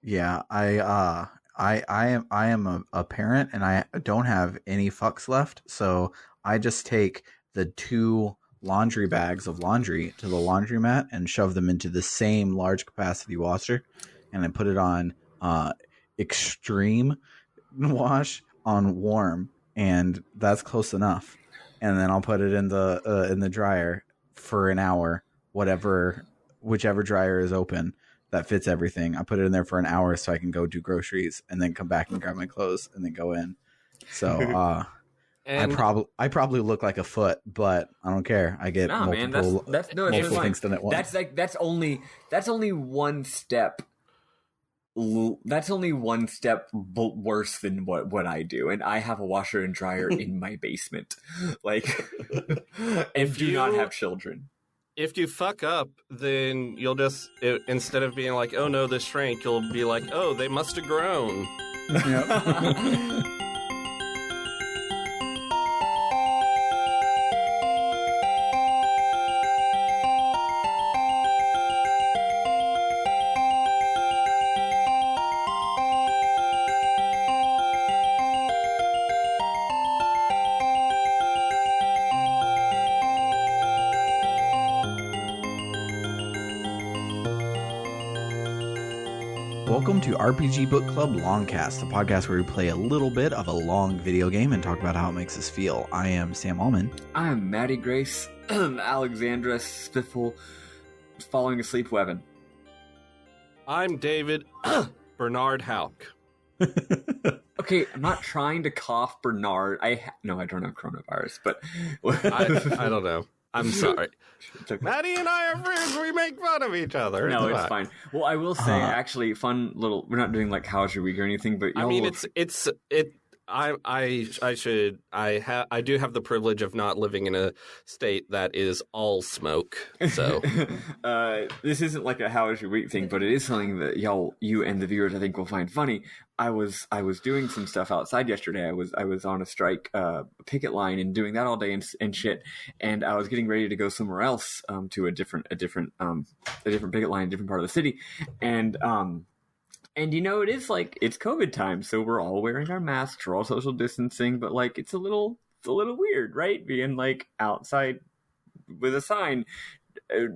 Yeah, I am a parent and I don't have any fucks left, so I just take the two laundry bags of laundry to the laundromat and shove them into the same large capacity washer, and I put it on extreme wash on warm, and that's close enough. And then I'll put it in the dryer for an hour, whichever dryer is open that fits everything. I put it in there for an hour so I can go do groceries and then come back and grab my clothes and then go in. So And I probably look like a foot, but I don't care. I get multiple things done at once. That's only one step. That's only one step worse than what I do, and I have a washer and dryer in my basement, and do not have children. If you fuck up, then you'll just, instead of being like, oh no, this shrank, you'll be like, oh, they must have grown. Yep. Welcome to RPG Book Club LongCast, a podcast where we play a little bit of a long video game and talk about how it makes us feel. I am Sam Allman. I'm Maddie Grace, Alexandra Spiffle, falling asleep weapon. I'm David Bernard Hauk. Okay, I'm not trying to cough Bernard. No, I don't have coronavirus, but I don't know. I'm sorry. Maddie and I are friends. We make fun of each other. No, it's fine. Well, I will say, actually, fun little. We're not doing like how's your week or anything, but I mean, I do have the privilege of not living in a state that is all smoke. So this isn't like a how is your week thing, but it is something that you and the viewers, I think, will find funny. I was doing some stuff outside yesterday. I was on a strike picket line and doing that all day and shit. And I was getting ready to go somewhere else to a different picket line, a different part of the city, and you know, it is like, it's COVID time, so we're all wearing our masks, we're all social distancing, but like, it's a little weird, right? Being like outside with a sign,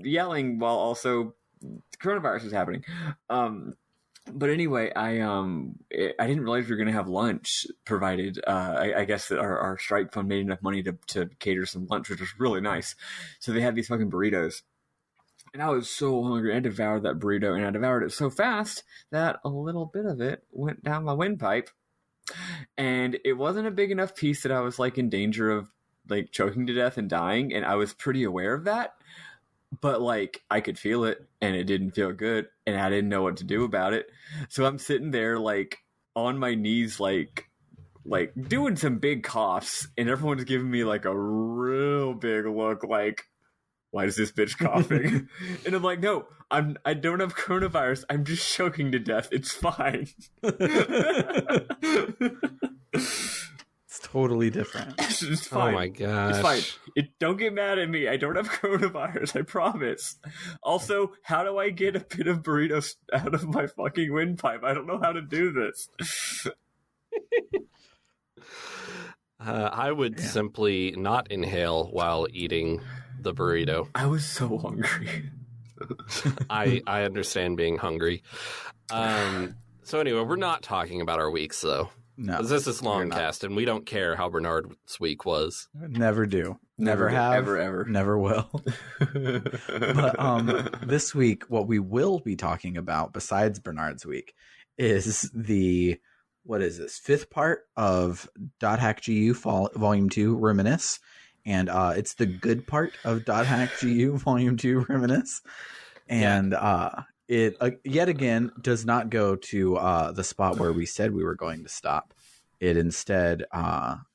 yelling while also coronavirus is happening. But anyway, I didn't realize we were going to have lunch provided. I guess that our strike fund made enough money to cater some lunch, which was really nice. So they had these fucking burritos. And I was so hungry. I devoured that burrito, and I devoured it so fast that a little bit of it went down my windpipe. And it wasn't a big enough piece that I was like in danger of like choking to death and dying. And I was pretty aware of that. But like I could feel it, and it didn't feel good, and I didn't know what to do about it. So I'm sitting there like on my knees, like doing some big coughs, and everyone's giving me like a real big look like, why is this bitch coughing? And I'm like, no, I don't have coronavirus. I'm just choking to death. It's fine. It's totally different. It's fine. Oh my gosh. It's fine. Don't get mad at me. I don't have coronavirus. I promise. Also, how do I get a bit of burritos out of my fucking windpipe? I don't know how to do this. I would simply not inhale while eating the burrito. I was so hungry. I understand being hungry. So anyway, we're not talking about our weeks though. No, because this is LongCast, and we don't care how Bernard's week was. Never do. Never have. Ever. Never will. But this week, what we will be talking about, besides Bernard's week, is what is this, fifth part of .hackgu Volume 2 Reminisce. And it's the good part of .hackgu Volume 2 Reminisce. And it yet again does not go to the spot where we said we were going to stop. It instead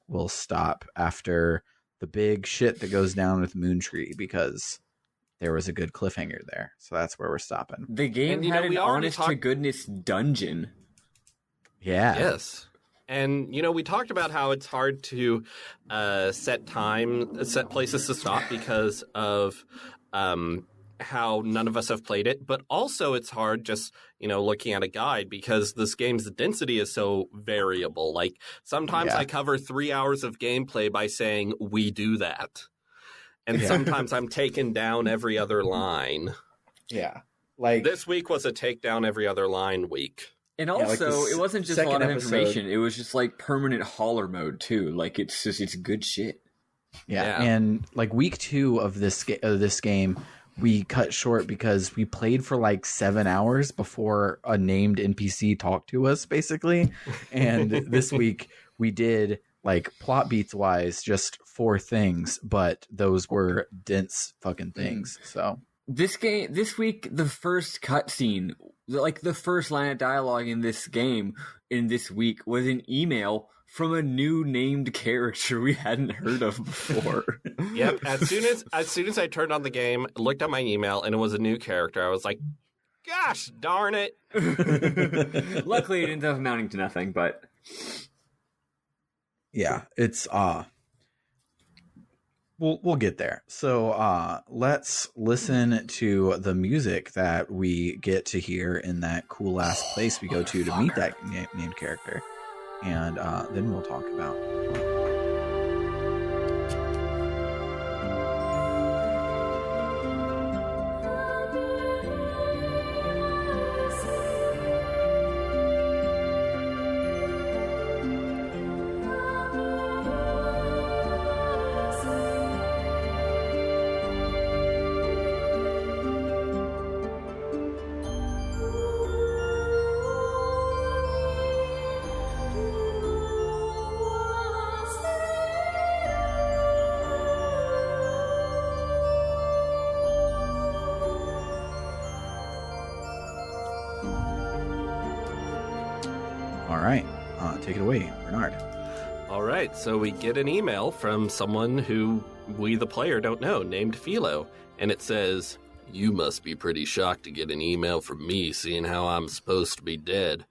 will stop after the big shit that goes down with Moontree, because there was a good cliffhanger there. So that's where we're stopping. The game had an honest to goodness dungeon. Yeah. Yes. And, you know, we talked about how it's hard to set places to stop because of how none of us have played it, but also it's hard just, looking at a guide because this game's density is so variable. Like sometimes I cover 3 hours of gameplay by saying we do that. And sometimes I'm taking down every other line. Yeah. Like this week was a take down every other line week. And also, it wasn't just a lot of information. It was just like permanent hauler mode too. Like it's good shit. Yeah. And like week 2 of this game, we cut short because we played for like 7 hours before a named NPC talked to us, basically. And this week we did, like, plot beats wise, just 4 things, but those were dense fucking things. So this week, the first cutscene, like the first line of dialogue in this game in this week was an email from a new named character we hadn't heard of before. Yep. As soon as I turned on the game, looked at my email, and it was a new character, I was like, gosh darn it. Luckily, it ended up amounting to nothing, but yeah, it's we'll get there. So let's listen to the music that we get to hear in that cool ass place we go to meet that named character. And then we'll talk about take it away, Bernard. All right, so we get an email from someone who we, the player, don't know, named Philo, and it says, "You must be pretty shocked to get an email from me, seeing how I'm supposed to be dead.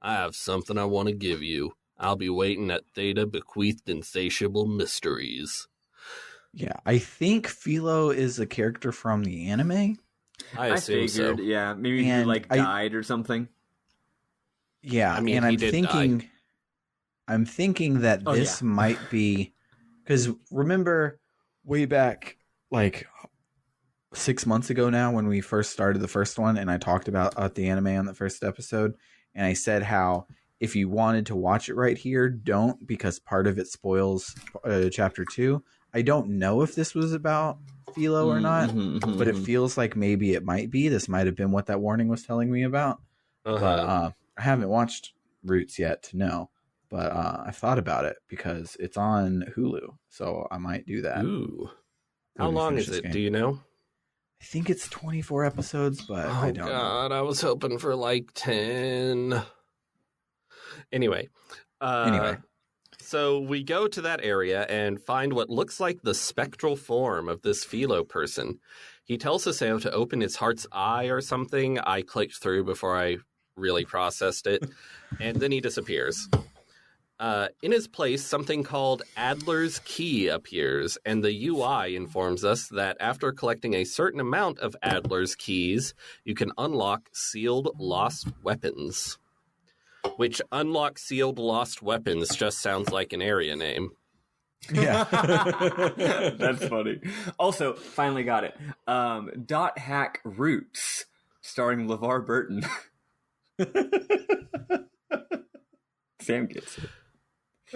I have something I want to give you. I'll be waiting at Theta, bequeathed insatiable mysteries." Yeah, I think Philo is a character from the anime. I assume figured, so. Yeah, maybe he died or something. Yeah, I mean, and I'm thinking that this might be, because remember way back like 6 months ago now when we first started the first one, and I talked about the anime on the first episode, and I said how if you wanted to watch it right here, don't, because part of it spoils chapter 2. I don't know if this was about Philo or not, but it feels like maybe it might be. This might have been what that warning was telling me about. But I haven't watched Roots yet to know. But I've thought about it because it's on Hulu, so I might do that. Ooh. How long is it? Do you know? I think it's 24 episodes, but I don't know. God, I was hoping for like 10. Anyway. So we go to that area and find what looks like the spectral form of this Philo person. He tells Saseo to open his heart's eye or something. I clicked through before I really processed it. And then he disappears. In his place, something called Adler's Key appears, and the UI informs us that after collecting a certain amount of Adler's Keys, you can unlock sealed lost weapons. Which unlock sealed lost weapons just sounds like an area name. Yeah. That's funny. Also, finally got it. Dot Hack Roots, starring LeVar Burton. Sam gets it.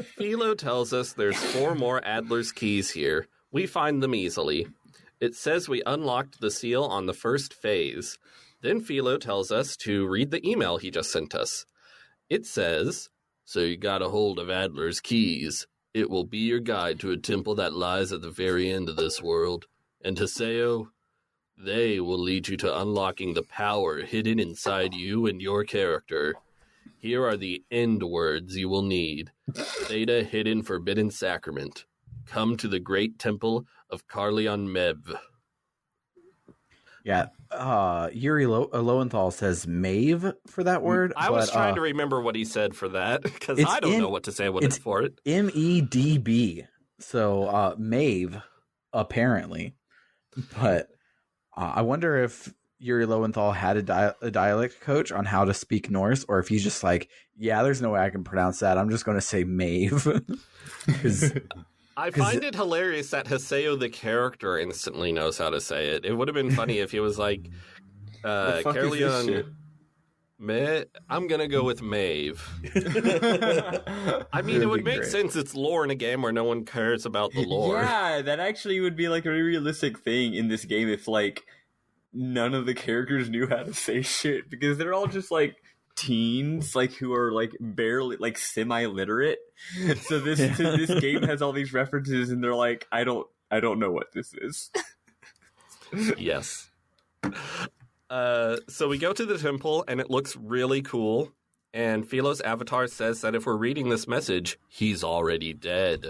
Philo tells us there's 4 more Adler's Keys here. We find them easily. It says we unlocked the seal on the first phase. Then Philo tells us to read the email he just sent us. It says, "So you got a hold of Adler's Keys. It will be your guide to a temple that lies at the very end of this world. And Teseo, they will lead you to unlocking the power hidden inside you and your character. Here are the end words you will need. Theta Hidden Forbidden Sacrament. Come to the great temple of Carleon Mev." Yeah, Yuri Lowenthal says Mave for that word. I was trying to remember what he said for that, because I don't know what to say it's for it. MEDB. So Mave, apparently. But I wonder if Yuri Lowenthal had a dialect coach on how to speak Norse, or if he's just like, yeah, there's no way I can pronounce that. I'm just going to say Maeve. I find it hilarious that Haseo the character instantly knows how to say it. It would have been funny if he was like, Carleon, I'm going to go with Maeve. I mean, it would make sense. It's lore in a game where no one cares about the lore. Yeah, that actually would be like a realistic thing in this game if like none of the characters knew how to say shit, because they're all just like teens, like who are like barely like semi-literate. So this game has all these references, and they're like, I don't know what this is. Yes. So we go to the temple, and it looks really cool. And Philo's avatar says that if we're reading this message, he's already dead.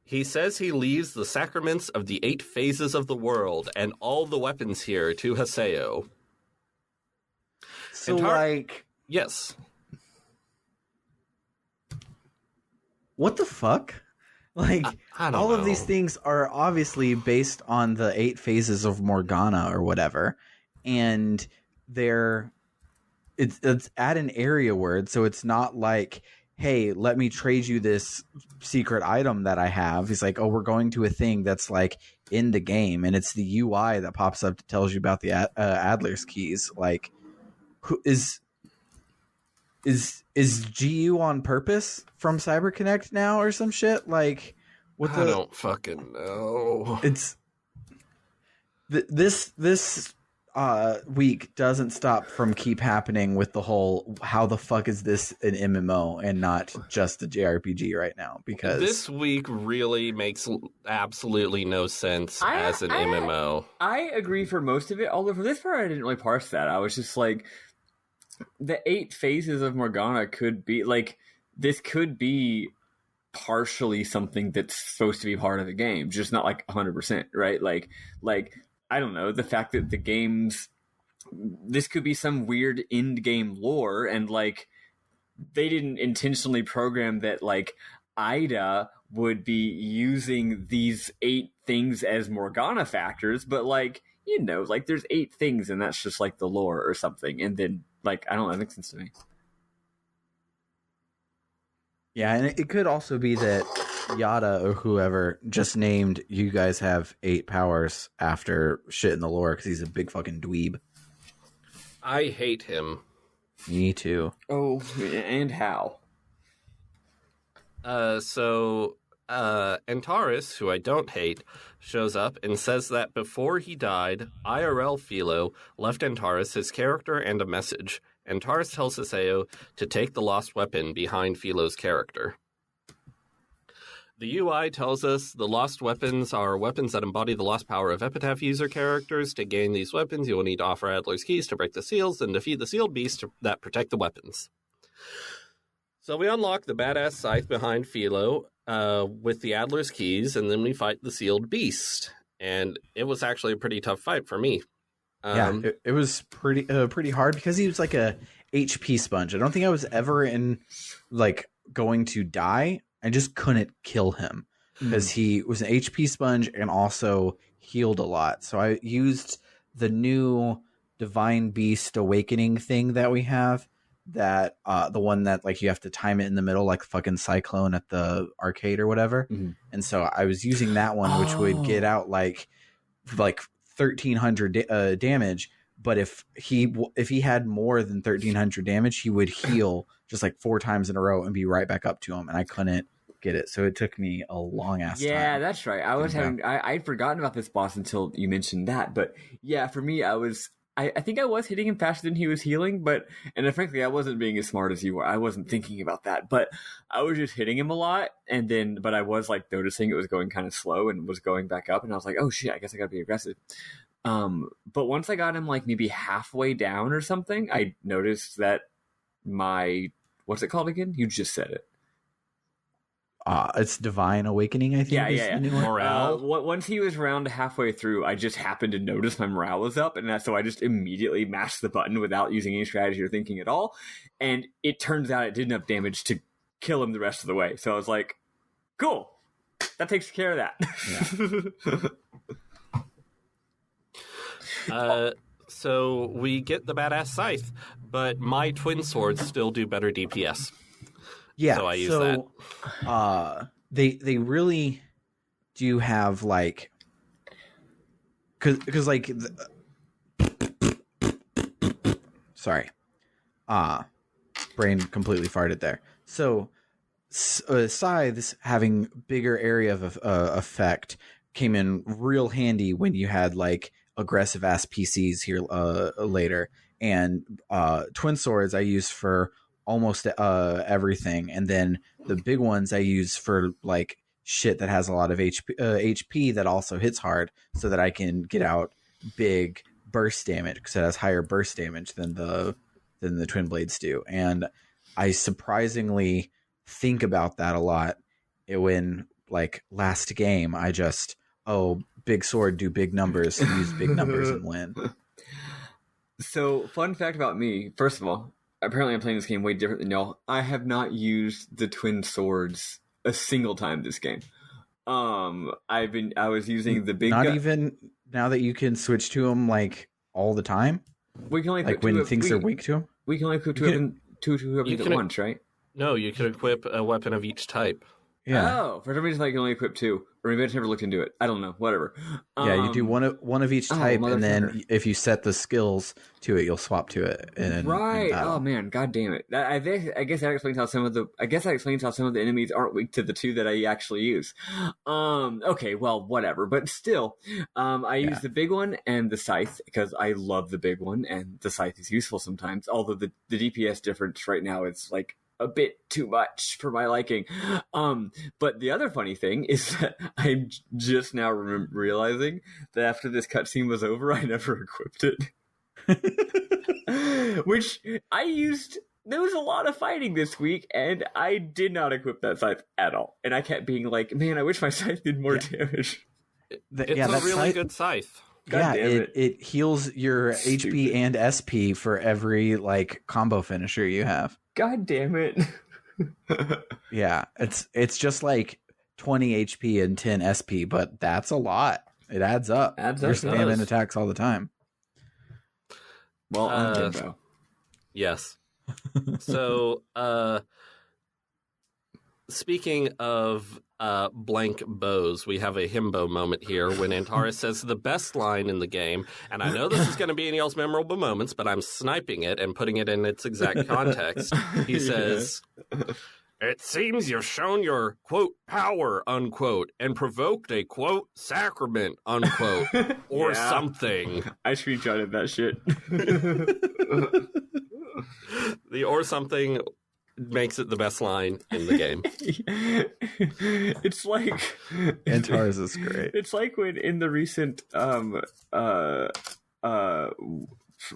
He says he leaves the sacraments of the 8 phases of the world and all the weapons here to Haseo. So, yes. What the fuck? Like, I don't all know. of these things are obviously based on the 8 phases of Morgana or whatever, and it's at an area word, so it's not like, hey, let me trade you this secret item that I have. He's like, oh, we're going to a thing that's like in the game, and it's the UI that pops up that tells you about the Adler's keys. Like, who is GU on purpose from CyberConnect now or some shit? Like, I don't fucking know. It's this week doesn't stop from keep happening with the whole how the fuck is this an MMO and not just a JRPG right now, because this week really makes absolutely no sense as an MMO. I agree for most of it, although for this part I didn't really parse that. I was just like, the 8 phases of Morgana could be like, this could be partially something that's supposed to be part of the game, just not like 100%, right? Like I don't know, the fact that the games, this could be some weird end game lore, and like they didn't intentionally program that like Ida would be using these 8 things as Morgana factors, but like, you know, like there's 8 things and that's just like the lore or something, and then like, I don't know, that makes sense to me. Yeah, and it could also be that Yada or whoever just named you guys have 8 powers after shit in the lore because he's a big fucking dweeb. I hate him. Me too. Oh, and how? So Antares, who I don't hate, shows up and says that before he died, IRL Philo left Antares his character and a message. Antares tells Haseo to take the lost weapon behind Philo's character. The UI tells us the lost weapons are weapons that embody the lost power of Epitaph user characters. To gain these weapons, you will need to offer Adler's keys to break the seals and defeat the sealed beasts that protect the weapons. So we unlock the badass scythe behind Philo with the Adler's keys, and then we fight the sealed beast. And it was actually a pretty tough fight for me. It was pretty hard because he was like a HP sponge. I don't think I was ever going to die. I just couldn't kill him because he was an HP sponge and also healed a lot. So I used the new Divine Beast Awakening thing that we have, that the one that like you have to time it in the middle, like fucking Cyclone at the arcade or whatever. And so I was using that one, which would get out like 1,300 damage. But if he had more than 1,300 damage, he would heal just like 4 times in a row and be right back up to him, and I couldn't get it. So it took me a long ass time. Yeah, that's right. I'd forgotten about this boss until you mentioned that. But yeah, for me, I think I was hitting him faster than he was healing, and frankly, I wasn't being as smart as you were. I wasn't thinking about that, but I was just hitting him a lot, but I was like noticing it was going kind of slow and was going back up, and I was like, oh shit, I guess I gotta be aggressive. But once I got him like maybe halfway down or something, I noticed that what's it called again? You just said it. It's Divine Awakening, I think. Yeah. Morale. Once he was around halfway through, I just happened to notice my morale was up, and so I just immediately mashed the button without using any strategy or thinking at all. And it turns out it did enough damage to kill him the rest of the way. So I was like, cool. That takes care of that. Yeah. So we get the badass scythe, but my twin swords still do better DPS. Yeah, So I use that. They really do have like, because like, sorry, brain completely farted there. So scythes having bigger area of effect came in real handy when you had like aggressive ass PCs here later, and twin swords I use for almost everything, and then the big ones I use for like shit that has a lot of HP that also hits hard, so that I can get out big burst damage because it has higher burst damage than the twin blades do. And I surprisingly think about that a lot when, like, last game I just, big sword, do big numbers, use big numbers and win. So, fun fact about me, first of all, apparently I'm playing this game way different than y'all. I have not used the twin swords a single time this game. I was using the big not even now that you can switch to them like all the time. We can only like when things are weak to them. We can only equip two weapons at once, right? No, you can equip a weapon of each type. Yeah. Oh, for some reason I can only equip two. Or maybe I just never looked into it. I don't know. Whatever. Yeah, you do one of each type, and then if you set the skills to it, you'll swap to it. Right. Oh man, god damn it. I guess that explains how some of the enemies aren't weak to the two that I actually use. Okay, well, whatever. But still, I use the big one and the scythe because I love the big one, and the scythe is useful sometimes. Although the DPS difference right now is like a bit too much for my liking. But the other funny thing is that I'm just now realizing that after this cutscene was over, I never equipped it. Which I used. There was a lot of fighting this week, and I did not equip that scythe at all. And I kept being like, man, I wish my scythe did more damage. It's a really good scythe. God it heals your HP and SP for every like combo finisher you have. God damn it. Yeah, it's just like 20 HP and 10 SP, but that's a lot. It adds up. You're spamming attacks all the time. Well, yes. So, speaking of blank bows, we have a himbo moment here when Antares says the best line in the game, and I know this is going to be in y'all's memorable moments, but I'm sniping it and putting it in its exact context. He says, "It seems you've shown your, quote, power, unquote, and provoked a, quote, sacrament, unquote, or something." I screenshotted that shit. The or something makes it the best line in the game. It's like Antares is great. It's like when in the recent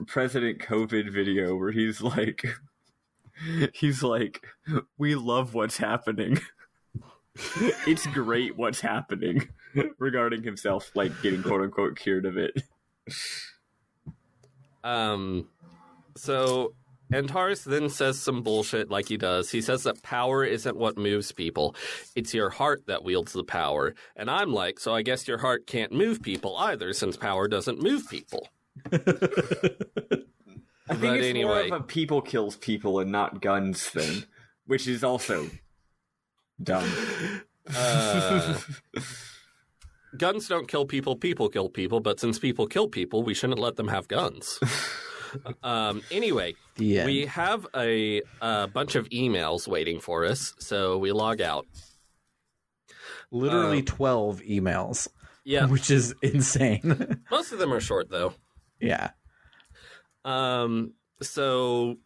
President COVID video where he's like, we love what's happening. It's great what's happening regarding himself, like getting quote unquote cured of it. So Antares then says some bullshit like he does. He says that power isn't what moves people. It's your heart that wields the power. And I'm like, so I guess your heart can't move people either, since power doesn't move people. I think it's more of a people kills people and not guns thing, which is also dumb. Guns don't kill people, people kill people, but since people kill people, we shouldn't let them have guns. Anyway, we have a bunch of emails waiting for us, so we log out. Literally 12 emails. Yeah. Which is insane. Most of them are short, though. Yeah. So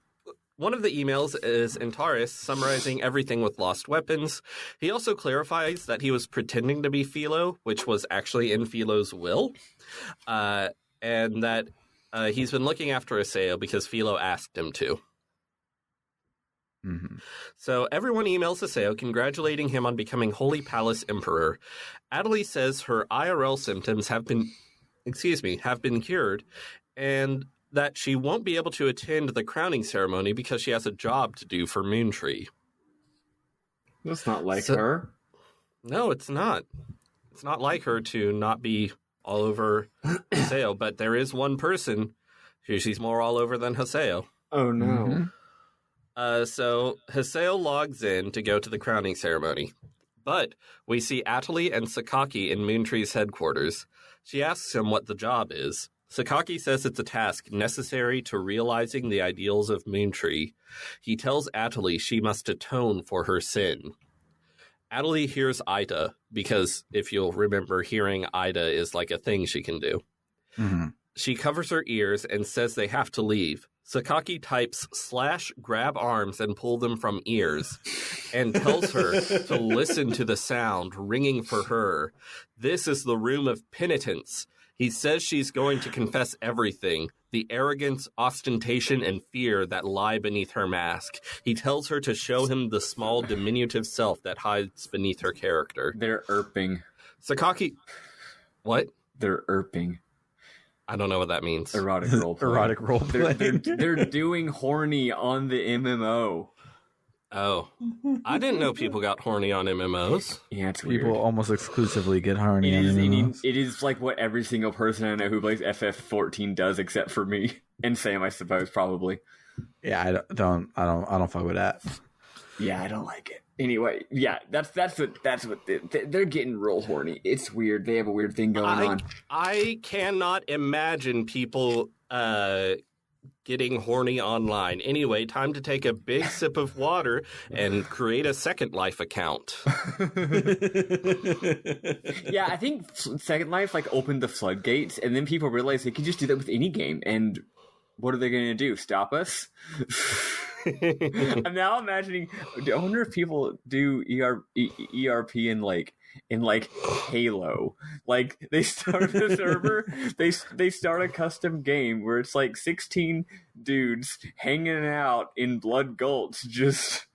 one of the emails is Antares summarizing everything with lost weapons. He also clarifies that he was pretending to be Philo, which was actually in Philo's will, and that he's been looking after Aseo because Philo asked him to. Mm-hmm. So everyone emails Aseo congratulating him on becoming Holy Palace Emperor. Adelie says her IRL symptoms have been cured, and that she won't be able to attend the crowning ceremony because she has a job to do for Moontree. That's not like her. No, it's not. It's not like her to not be all over Haseo, but there is one person who she's more all over than Haseo. Oh no. So Haseo logs in to go to the crowning ceremony. But we see Atali and Sakaki in Moontree's headquarters. She asks him what the job is. Sakaki says it's a task necessary to realizing the ideals of Moontree. He tells Atali she must atone for her sin. Atali hears Ida, because if you'll remember, hearing Ida is like a thing she can do. Mm-hmm. She covers her ears and says they have to leave. Sakaki types /grab arms and pull them from ears and tells her to listen to the sound ringing for her. This is the room of penitence. He says she's going to confess everything, the arrogance, ostentation, and fear that lie beneath her mask. He tells her to show him the small, diminutive self that hides beneath her character. They're erping. Sakaki... What? They're erping. I don't know what that means. Erotic roleplay. Erotic roleplay. They're doing horny on the MMO. Oh. I didn't know people got horny on MMOs. Yeah, it's weird. People almost exclusively get horny. It is like what every single person I know who plays FF14 does, except for me and Sam, I suppose, probably. Yeah, I don't fuck with that. Yeah, I don't like it. Anyway, yeah, that's what they're getting real horny. It's weird. They have a weird thing going on. I cannot imagine people getting horny online. Anyway, time to take a big sip of water and create a Second Life account. Yeah, I think Second Life opened the floodgates, and then people realized they could just do that with any game. And what are they going to do? Stop us? I'm now imagining. I wonder if people do ERP in Halo. They start a server, they start a custom game where it's 16 dudes hanging out in Blood Gulch, just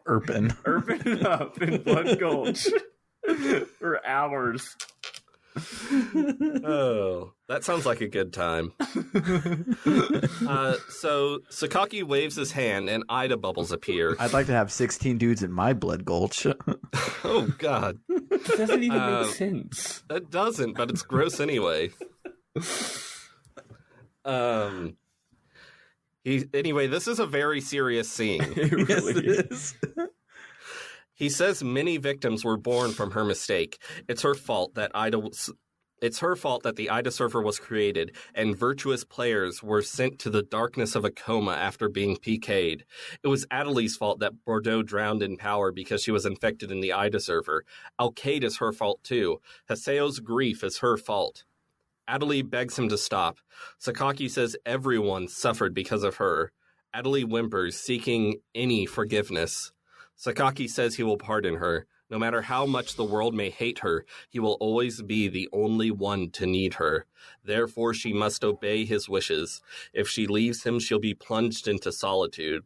Erping up in Blood Gulch for hours. Oh, that sounds like a good time. So Sakaki waves his hand and Ida bubbles appear. I'd like to have 16 dudes in my blood gulch. Oh, God. That doesn't even make sense. That doesn't, but it's gross anyway. Anyway, this is a very serious scene. It really is. He says many victims were born from her mistake. It's her fault that the Ida server was created, and virtuous players were sent to the darkness of a coma after being PK'd. It was Adeli's fault that Bordeaux drowned in power because she was infected in the Ida server. Alcade is her fault too. Haseo's grief is her fault. Adeli begs him to stop. Sakaki says everyone suffered because of her. Adeli whimpers, seeking any forgiveness. Sakaki says he will pardon her. No matter how much the world may hate her, he will always be the only one to need her. Therefore, she must obey his wishes. If she leaves him, she'll be plunged into solitude.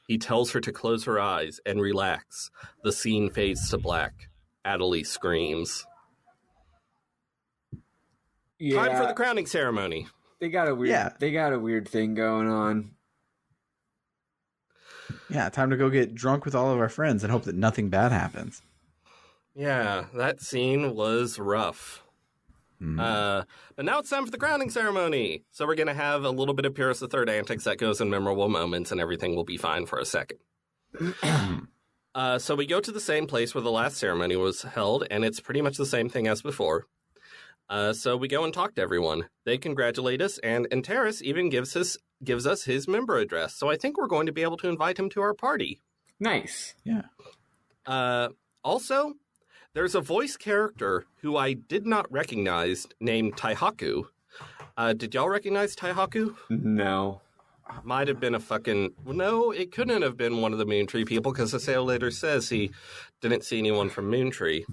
He tells her to close her eyes and relax. The scene fades to black. Adeli screams. Yeah, Time for the crowning ceremony. They got a weird thing going on. Yeah, time to go get drunk with all of our friends and hope that nothing bad happens. Yeah, that scene was rough. But now it's time for the crowning ceremony. So we're going to have a little bit of Pyrrhus III antics that goes in memorable moments, and everything will be fine for a second. So we go to the same place where the last ceremony was held, and it's pretty much the same thing as before. So we go and talk to everyone. They congratulate us, and Antares even gives us his member address. So I think we're going to be able to invite him to our party. Nice. Yeah. Also, there's a voice character who I did not recognize named Taihaku. Did y'all recognize Taihaku? No. Might have been No, it couldn't have been one of the Moontree people, because Haseo later says he didn't see anyone from Moontree.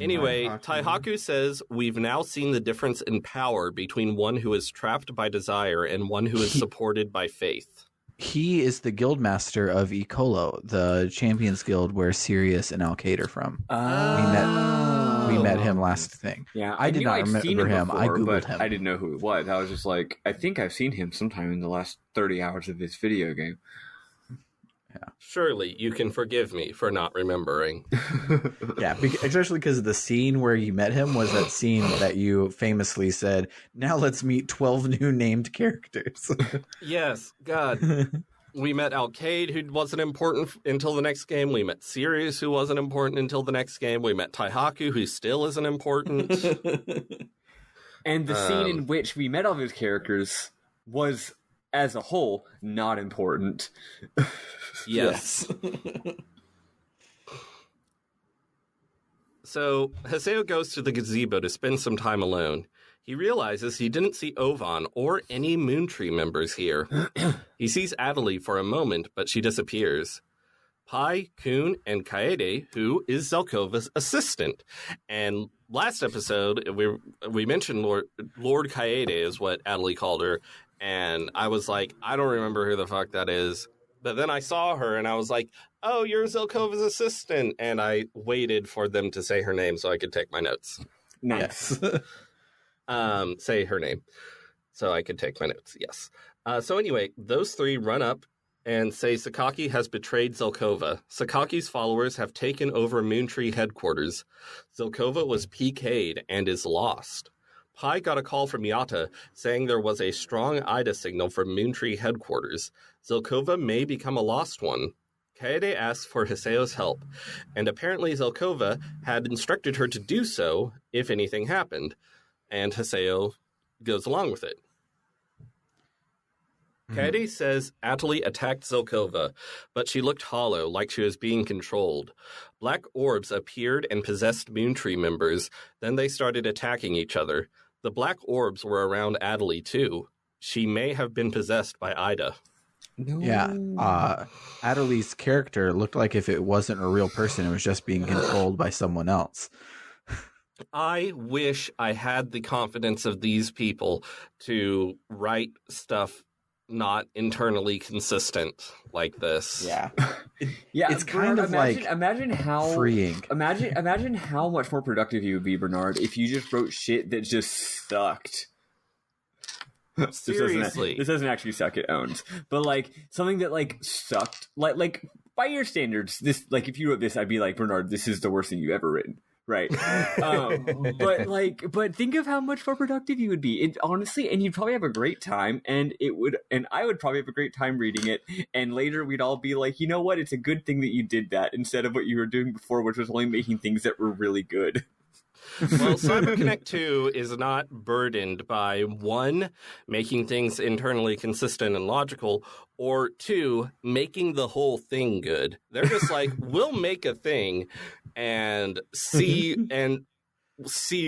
Anyway, Taihaku says, we've now seen the difference in power between one who is trapped by desire and one who is supported by faith. He is the guild master of Ecolo, the Champions Guild where Sirius and Alcade are from. We met him last thing. Yeah, I did not remember him. Before, I googled him. I didn't know who it was. I was just like, I think I've seen him sometime in the last 30 hours of this video game. Surely you can forgive me for not remembering. Yeah, especially because the scene where you met him was that scene that you famously said, now let's meet 12 new named characters. Yes, God. We met Alcade, who wasn't important until the next game. We met Sirius, who wasn't important until the next game. We met Taihaku, who still isn't important. And the scene in which we met all those characters was, as a whole, not important. Yes. So, Haseo goes to the gazebo to spend some time alone. He realizes he didn't see Ovan or any Moontree members here. He sees Adelie for a moment, but she disappears. Pai, Kun, and Kaede, who is Zelkova's assistant. And last episode, we mentioned Lord Kaede is what Adelie called her, and I was like, I don't remember who the fuck that is. But then I saw her, and I was like, oh, you're Zelkova's assistant. And I waited for them to say her name so I could take my notes. Nice. Say her name so I could take my notes. Yes. So anyway, those three run up and say Sakaki has betrayed Zelkova. Sakaki's followers have taken over Moontree headquarters. Zelkova was PK'd and is lost. Pai got a call from Yata saying there was a strong IDA signal from Moontree headquarters. Zelkova may become a lost one. Kaede asks for Haseo's help, and apparently Zelkova had instructed her to do so if anything happened. And Haseo goes along with it. Kaede says Adelie attacked Zelkova, but she looked hollow, like she was being controlled. Black orbs appeared and possessed Moontree members. Then they started attacking each other. The black orbs were around Adelie, too. She may have been possessed by Ida. No. Yeah, Adelie's character looked like if it wasn't a real person, it was just being controlled by someone else. I wish I had the confidence of these people to write stuff not internally consistent like this. Yeah. Yeah, It's Bernard, kind of imagine how freeing. Imagine how much more productive you would be, Bernard, if you just wrote shit that just sucked. Seriously. This doesn't actually suck, it owns. But like something that like sucked, like by your standards, this, like if you wrote this, I'd be like, Bernard, this is the worst thing you've ever written. Right. But think of how much more productive you would be. It honestly, and you'd probably have a great time, and I would probably have a great time reading it. And later we'd all be like, you know what? It's a good thing that you did that instead of what you were doing before, which was only making things that were really good. Well, CyberConnect 2 is not burdened by, 1, making things internally consistent and logical, or 2, making the whole thing good. They're just like, we'll make a thing and see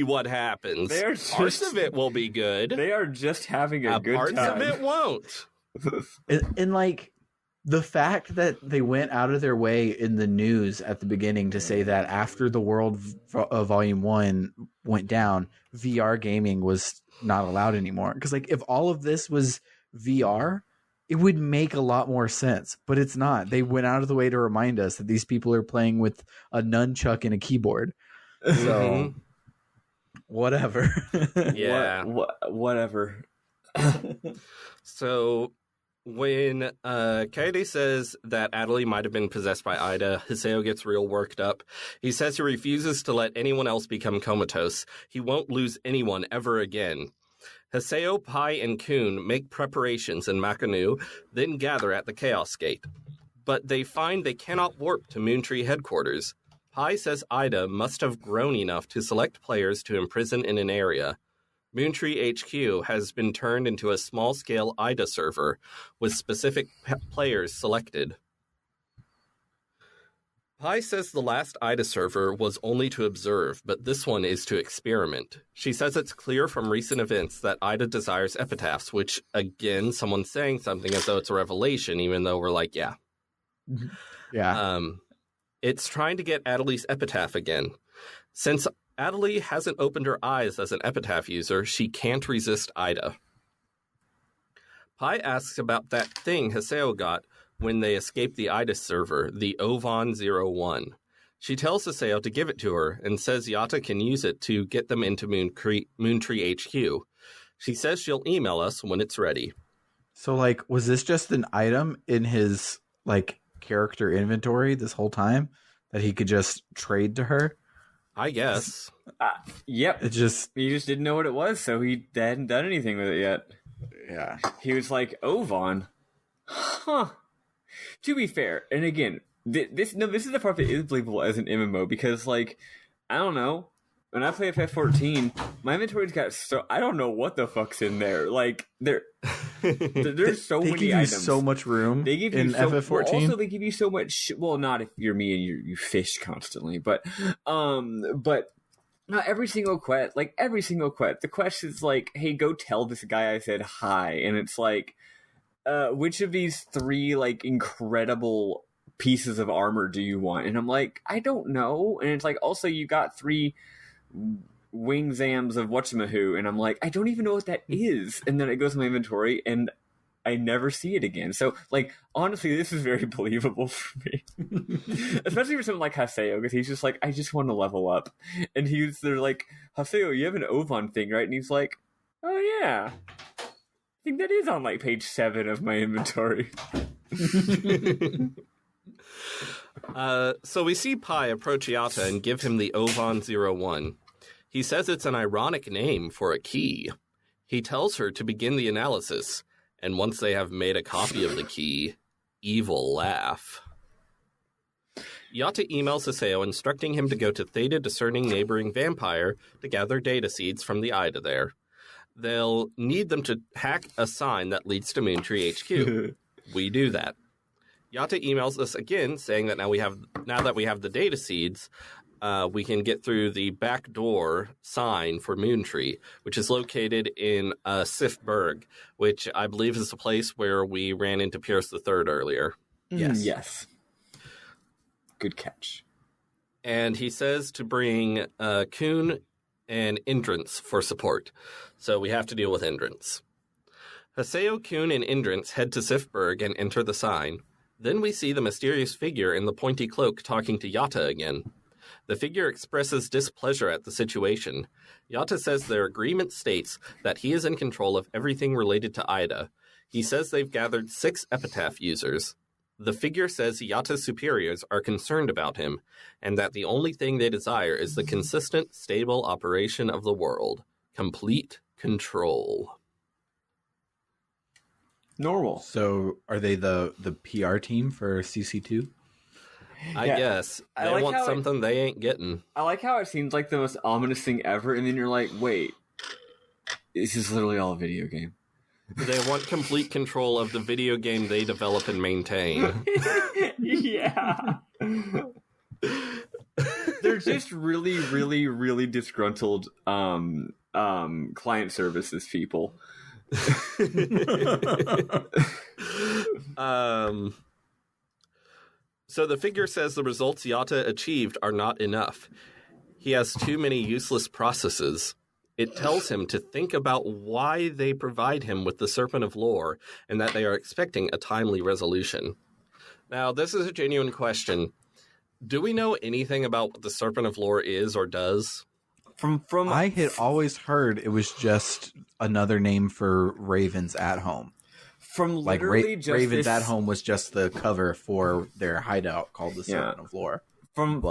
what happens. Parts of it will be good. They are just having a good parts time. of it won't. And like the fact that they went out of their way in the news at the beginning to say that after the World Volume 1 went down, VR gaming was not allowed anymore. Because like if all of this was VR, it would make a lot more sense. But it's not. They went out of the way to remind us that these people are playing with a nunchuck and a keyboard. So whatever. Yeah. Whatever. So when Kaede says that Adelie might have been possessed by Ida, Haseo gets real worked up. He says he refuses to let anyone else become comatose. He won't lose anyone ever again. Haseo, Pai, and Kun make preparations in Makanu, then gather at the Chaos Gate. But they find they cannot warp to Moontree headquarters. Pai says Ida must have grown enough to select players to imprison in an area. Moontree HQ has been turned into a small-scale IDA server with specific players selected. Pai says the last IDA server was only to observe, but this one is to experiment. She says it's clear from recent events that IDA desires epitaphs, which, again, someone's saying something as though it's a revelation, even though we're like, yeah. Yeah. It's trying to get Adelie's epitaph again. Since Adelie hasn't opened her eyes as an epitaph user, she can't resist Ida. Pai asks about that thing Haseo got when they escaped the Ida server, the Ovan 01. She tells Haseo to give it to her and says Yata can use it to get them into Moontree HQ. She says she'll email us when it's ready. So like, was this just an item in his like character inventory this whole time that he could just trade to her? I guess. Yep. It just He just didn't know what it was, so he hadn't done anything with it yet. yeah. He was like, Ovon? Huh. To be fair, and again, this is the part that is believable as an MMO, because, like, I don't know. When I play FF14, my inventory's got I don't know what the fuck's in there. Like, there's so they many give you items. so much room They give you in FF14. Well, also, they give you so much. Well, not if you're me and you fish constantly, but not every single quest. Like every single quest, the quest is like, "Hey, go tell this guy I said hi," and it's like, which of these 3 like incredible pieces of armor do you want? And I'm like, I don't know. And it's like, also you got 3 wing zams of whatchamahoo, and I'm like, I don't even know what that is. And then it goes in my inventory, and I never see it again. So, like, honestly, this is very believable for me. Especially for someone like Haseo, because he's just like, I just want to level up. And they're like, Haseo, you have an Ovon thing, right? And he's like, oh yeah. I think that is on, like, page 7 of my inventory. So we see Pi approach Yatta and give him the Ovon 01. He says it's an ironic name for a key. He tells her to begin the analysis, and once they have made a copy of the key, evil laugh. Yatta emails Haseo instructing him to go to Theta Discerning Neighboring Vampire to gather data seeds from the Ida there. They'll need them to hack a sign that leads to Moontree HQ. We do that. Yatta emails us again saying that now that we have the data seeds, we can get through the backdoor sign for Moontree, which is located in Sifberg, which I believe is the place where we ran into Pierce the Third earlier. Yes. Good catch. And he says to bring Kuhn and Indrance for support. So we have to deal with Indrance. Haseo, Kuhn, and Indrance head to Sifberg and enter the sign. Then we see the mysterious figure in the pointy cloak talking to Yatta again. The figure expresses displeasure at the situation. Yatta says their agreement states that he is in control of everything related to Ida. He says they've gathered 6 epitaph users. The figure says Yatta's superiors are concerned about him, and that the only thing they desire is the consistent, stable operation of the world. Complete control. Normal. So are they the PR team for CC2? I guess. They want something they ain't getting. I like how it seems like the most ominous thing ever, and then you're like, wait, this is literally all a video game. They want complete control of the video game they develop and maintain. Yeah. They're just really, really, really disgruntled client services people. So the figure says the results Yatta achieved are not enough. He has too many useless processes. It tells him to think about why they provide him with the Serpent of Lore and that they are expecting a timely resolution. Now, this is a genuine question. Do we know anything about what the Serpent of Lore is or does? From I had always heard it was just another name for Ravens at Home. From Like literally just Ravens this, at Home was just the cover for their hideout called the Serpent of Lore. From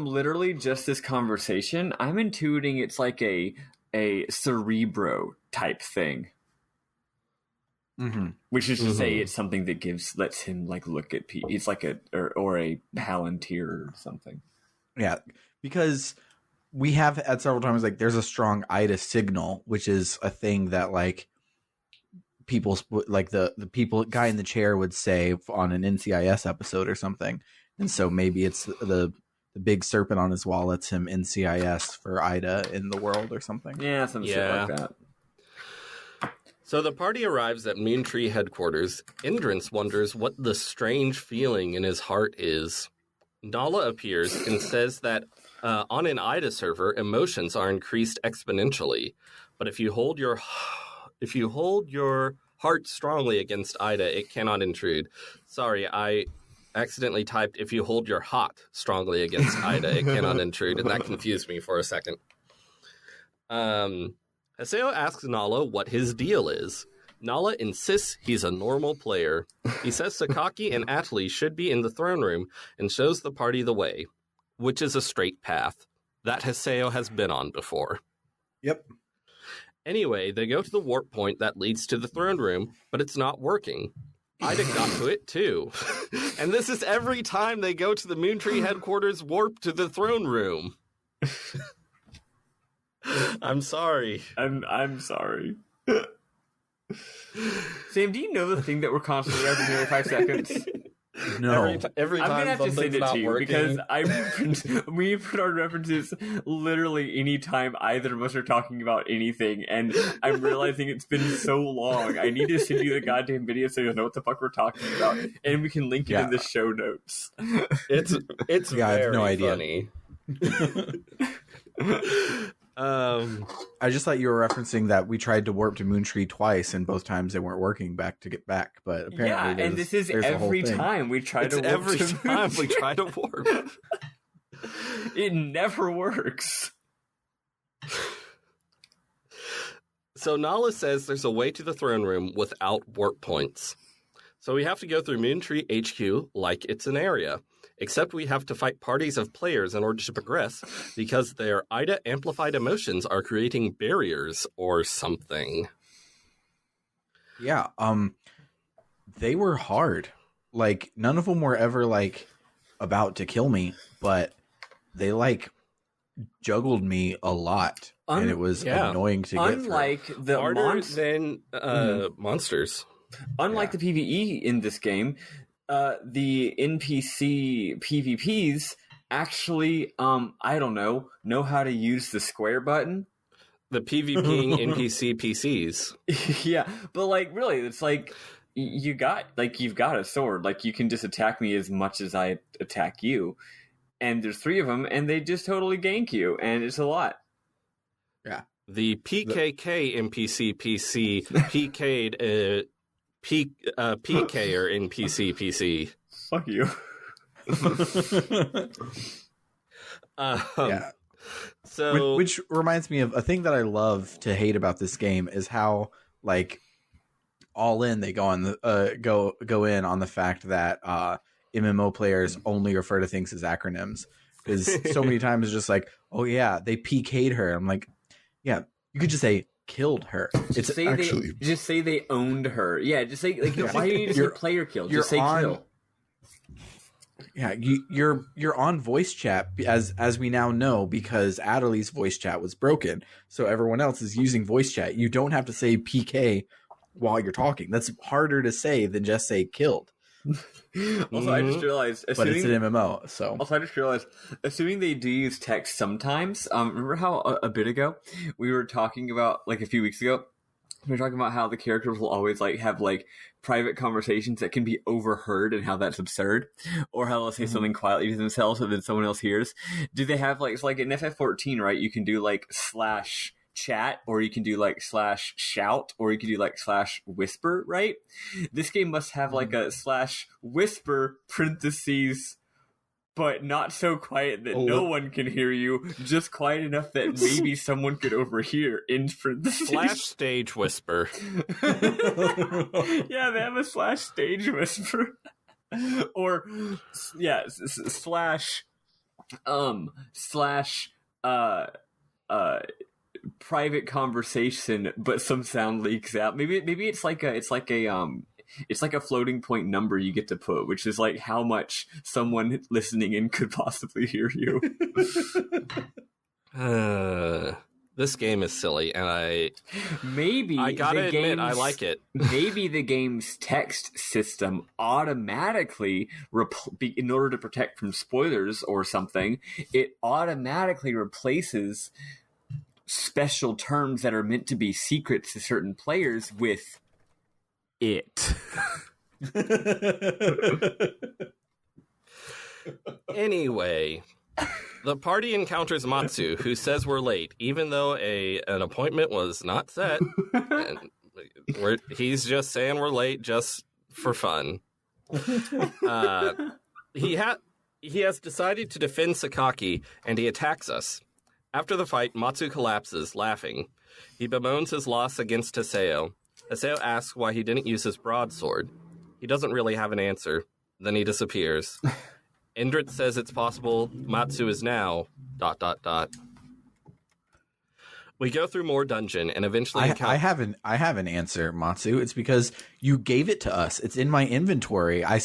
literally just this conversation, I'm intuiting it's like a Cerebro type thing. Mm-hmm. Which is to say, it's something that lets him like look at people. It's like a Palantir or something. Yeah, because we have at several times like there's a strong Ida signal, which is a thing that like people like the people guy in the chair would say on an NCIS episode or something, and so maybe it's the big serpent on his wall lets him NCIS for Ida in the world or something. Yeah, some shit like that. So the party arrives at Moontree headquarters. Indrance wonders what the strange feeling in his heart is. Nala appears and says that on an Ida server, emotions are increased exponentially. But if you hold your heart strongly against Ida, it cannot intrude. Sorry, I accidentally typed if you hold your hot strongly against Ida, it cannot intrude, and that confused me for a second. Haseo asks Nala what his deal is. Nala insists he's a normal player. He says Sakaki and Atli should be in the throne room and shows the party the way, which is a straight path that Haseo has been on before. Yep. Anyway, they go to the warp point that leads to the throne room, but it's not working. Ida got to it too. And this is every time they go to the Moontree headquarters warp to the throne room. I'm sorry. I'm sorry. Sam, do you know the thing that we're constantly referencing every 5 seconds? No. Every I'm time gonna have to send something's it not to you working. because we put our references literally any time either of us are talking about anything, and I'm realizing it's been so long. I need to send you the goddamn video so you'll know what the fuck we're talking about, and we can link it in the show notes. It's Yeah, I have very no idea. funny. I just thought you were referencing that we tried to warp to Moontree twice, and both times they weren't working back to get back. But apparently, Yeah, and this is every time we try to warp every to time we Moontree. try to warp. It never works. So Nala says there's a way to the throne room without warp points. So we have to go through Moontree HQ like it's an area. Except we have to fight parties of players in order to progress because their Ida amplified emotions are creating barriers or something. Yeah, they were hard. Like, none of them were ever, like, about to kill me, but they, like, juggled me a lot, and it was annoying to get through. Unlike the Harder than monsters. Unlike the PvE in this game, the NPC PvPs actually, I don't know how to use the square button. The PvPing NPC PCs. Yeah, but like really, it's like you've got a sword. Like you can just attack me as much as I attack you, and there's 3 of them, and they just totally gank you, and it's a lot. Yeah, the PKK NPC PC PK'd PKer NPC PC. Fuck you. yeah. So, which reminds me of a thing that I love to hate about this game is how like all in they go on the go in on the fact that MMO players only refer to things as acronyms, because so many times it's just like, oh yeah, they PK'd her. I'm like, yeah, you could just say killed her. It's just say they owned her. Yeah, just say like why do you need to say player killed? Just say kill. Yeah, you're on voice chat as we now know, because Adderley's voice chat was broken, so everyone else is using voice chat. You don't have to say PK while you're talking. That's harder to say than just say killed. Also, I just realized, but it's an MMO, so. Also, I just realized, assuming they do use text sometimes. Remember how a bit ago we were talking about, like a few weeks ago, we were talking about how the characters will always like have like private conversations that can be overheard and how that's absurd, or how they'll say something quietly to themselves so that someone else hears. Do they have like, it's like in FF14, right? You can do like /chat, or you can do like /shout, or you can do like /whisper, right? This game must have like a /whisper parentheses, but not so quiet that no one can hear you, just quiet enough that maybe someone could overhear in parentheses. /stage whisper. Yeah, they have a /stage whisper. Or, yeah, private conversation, but some sound leaks out. Maybe it's like a floating point number you get to put, which is like how much someone listening in could possibly hear you. This game is silly, and I gotta admit, I like it. Maybe the game's text system automatically, in order to protect from spoilers or something, it automatically replaces special terms that are meant to be secrets to certain players with it. Anyway, the party encounters Matsu, who says we're late, even though an appointment was not set. And he's just saying we're late just for fun. He has decided to defend Sakaki, and he attacks us. After the fight, Matsu collapses, laughing. He bemoans his loss against Haseo. Haseo asks why he didn't use his broadsword. He doesn't really have an answer. Then he disappears. Indrit says it's possible Matsu is now... ... We go through more dungeon and eventually I have an answer, Matsu. It's because you gave it to us. It's in my inventory. I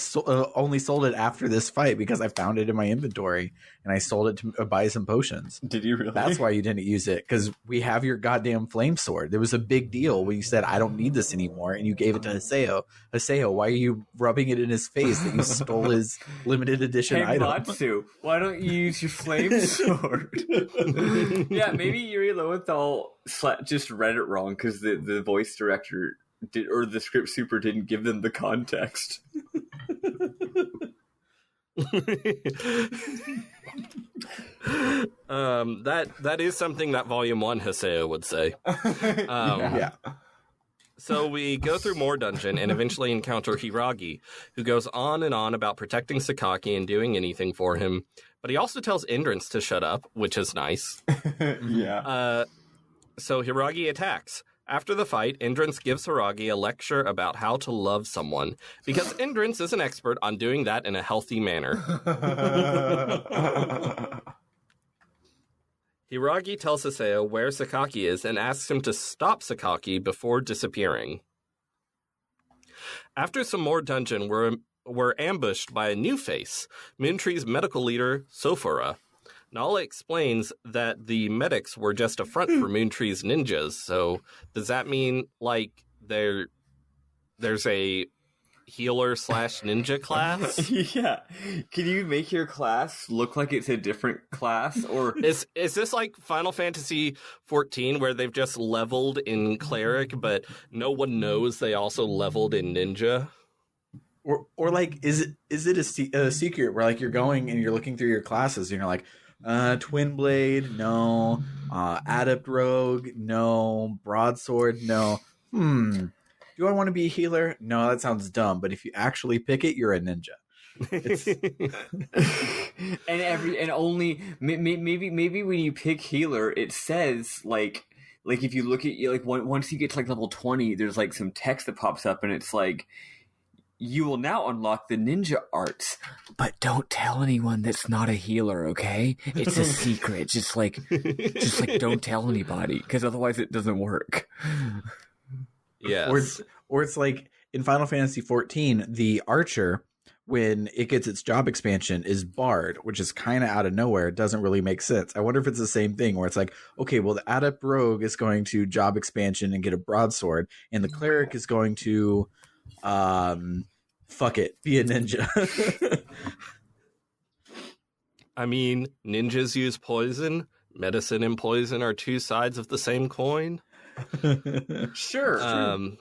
only sold it after this fight because I found it in my inventory and I sold it to buy some potions. Did you really? That's why you didn't use it, because we have your goddamn flame sword. There was a big deal when you said I don't need this anymore, and you gave it to Haseo. Haseo, why are you rubbing it in his face that you stole his limited edition item? Matsu, why don't you use your flame sword? Yeah, maybe Yuri Lowenthal just read it wrong because the voice director or the script super didn't give them the context. That is something that Volume 1 Haseo would say. Yeah. So we go through more dungeon and eventually encounter Hiragi, who goes on and on about protecting Sakaki and doing anything for him, but he also tells Indrance to shut up, which is nice. Yeah. So Hiragi attacks. After the fight, Indrance gives Hiragi a lecture about how to love someone, because Indrance is an expert on doing that in a healthy manner. Hiragi tells Haseo where Sakaki is and asks him to stop Sakaki before disappearing. After some more dungeon, we're ambushed by a new face, Moontree's medical leader, Sofura. Nala explains that the medics were just a front for Moontree's ninjas, so does that mean, like, there's a healer/ninja class? Yeah. Can you make your class look like it's a different class? Or is this like Final Fantasy 14 where they've just leveled in cleric, but no one knows they also leveled in ninja? Or like, is it a secret where like you're going and you're looking through your classes and you're like, Twin Blade, no. Adept Rogue, no. Broadsword, no. Do I want to be a healer? No, that sounds dumb. But if you actually pick it, you're a ninja. Maybe when you pick healer, it says like if you look at once you get to like level 20, there's like some text that pops up and it's like, you will now unlock the ninja arts, but don't tell anyone that's not a healer, okay? It's a secret. Just like don't tell anybody, because otherwise it doesn't work. Yes. Or it's like in Final Fantasy 14, the archer, when it gets its job expansion, is Bard, which is kind of out of nowhere. It doesn't really make sense. I wonder if it's the same thing where it's like, okay, well, the Adept Rogue is going to job expansion and get a broadsword, and the cleric is going to be a ninja. I mean, ninjas use poison. Medicine and poison are two sides of the same coin. Sure.